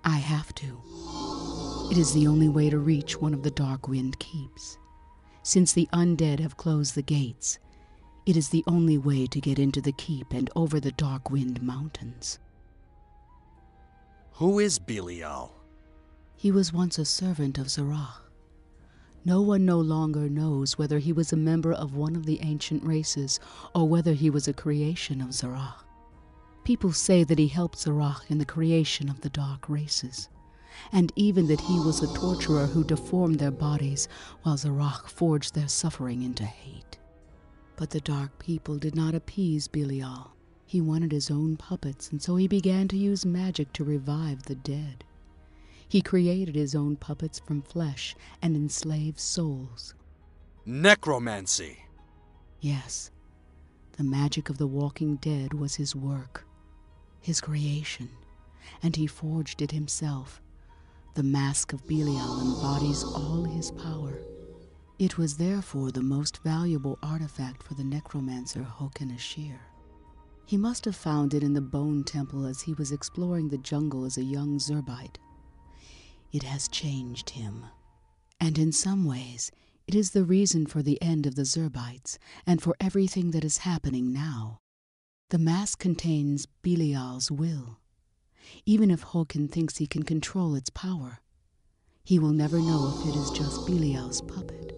I have to. It is the only way to reach one of the Darkwind keeps. Since the undead have closed the gates, it is the only way to get into the keep and over the Darkwind Mountains. Who is Belial? He was once a servant of Zerach. No one no longer knows whether he was a member of one of the ancient races or whether he was a creation of Zerach. People say that he helped Zerach in the creation of the dark races, and even that he was a torturer who deformed their bodies while Zerach forged their suffering into hate. But the dark people did not appease Belial. He wanted his own puppets, and so he began to use magic to revive the dead. He created his own puppets from flesh and enslaved souls. Necromancy! Yes, the magic of the walking dead was his work, his creation, and he forged it himself. The mask of Belial embodies all his power. It was therefore the most valuable artifact for the necromancer Hoken-Ashir. He must have found it in the Bone Temple as he was exploring the jungle as a young Zerbite. It has changed him, and in some ways, it is the reason for the end of the Zerbites and for everything that is happening now. The mask contains Belial's will. Even if Hoken thinks he can control its power, he will never know if it is just Belial's puppet.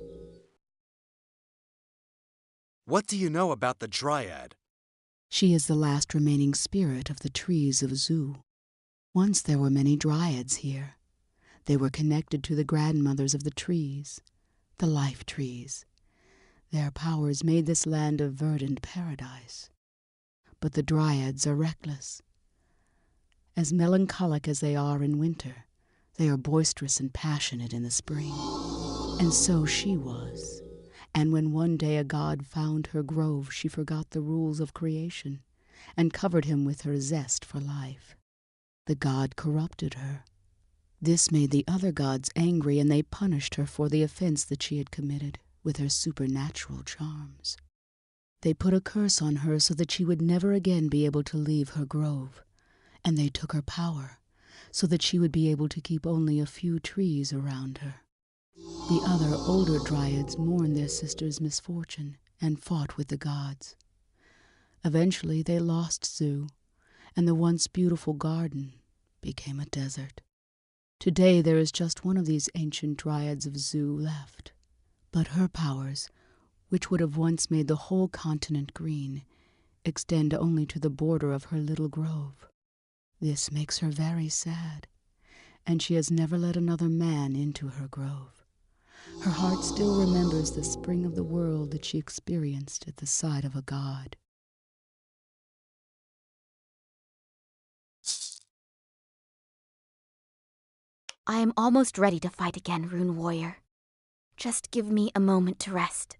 What do you know about the Dryad? She is the last remaining spirit of the trees of Zu. Once there were many dryads here. They were connected to the grandmothers of the trees, the life trees. Their powers made this land a verdant paradise. But the dryads are reckless. As melancholic as they are in winter, they are boisterous and passionate in the spring. And so she was. And when one day a god found her grove, she forgot the rules of creation and covered him with her zest for life. The god corrupted her. This made the other gods angry, and they punished her for the offense that she had committed with her supernatural charms. They put a curse on her so that she would never again be able to leave her grove, and they took her power so that she would be able to keep only a few trees around her. The other older dryads mourned their sister's misfortune and fought with the gods. Eventually they lost Zu, and the once beautiful garden became a desert. Today there is just one of these ancient dryads of Zu left, but her powers, which would have once made the whole continent green, extend only to the border of her little grove. This makes her very sad, and she has never let another man into her grove. Her heart still remembers the spring of the world that she experienced at the side of a god. I am almost ready to fight again, Rune Warrior. Just give me a moment to rest.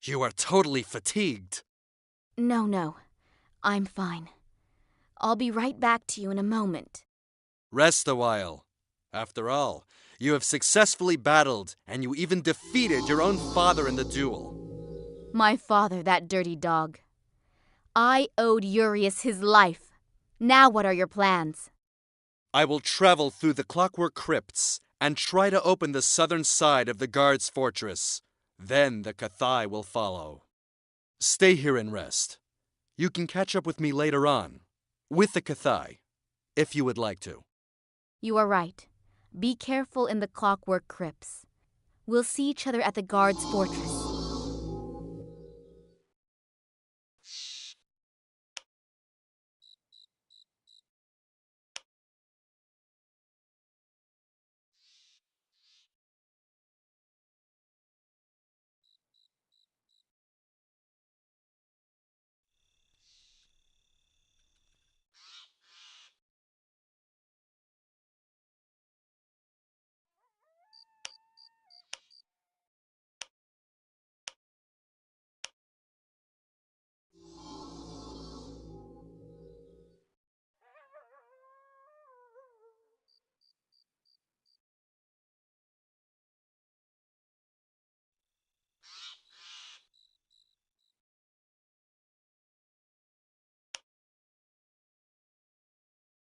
You are totally fatigued. No. I'm fine. I'll be right back to you in a moment. Rest a while. After all, you have successfully battled, and you even defeated your own father in the duel. My father, that dirty dog. I owed Urius his life. Now what are your plans? I will travel through the Clockwork Crypts and try to open the southern side of the guard's fortress. Then the Cathai will follow. Stay here and rest. You can catch up with me later on, with the Cathai, if you would like to. You are right. Be careful in the clockwork crypts. We'll see each other at the guard's fortress.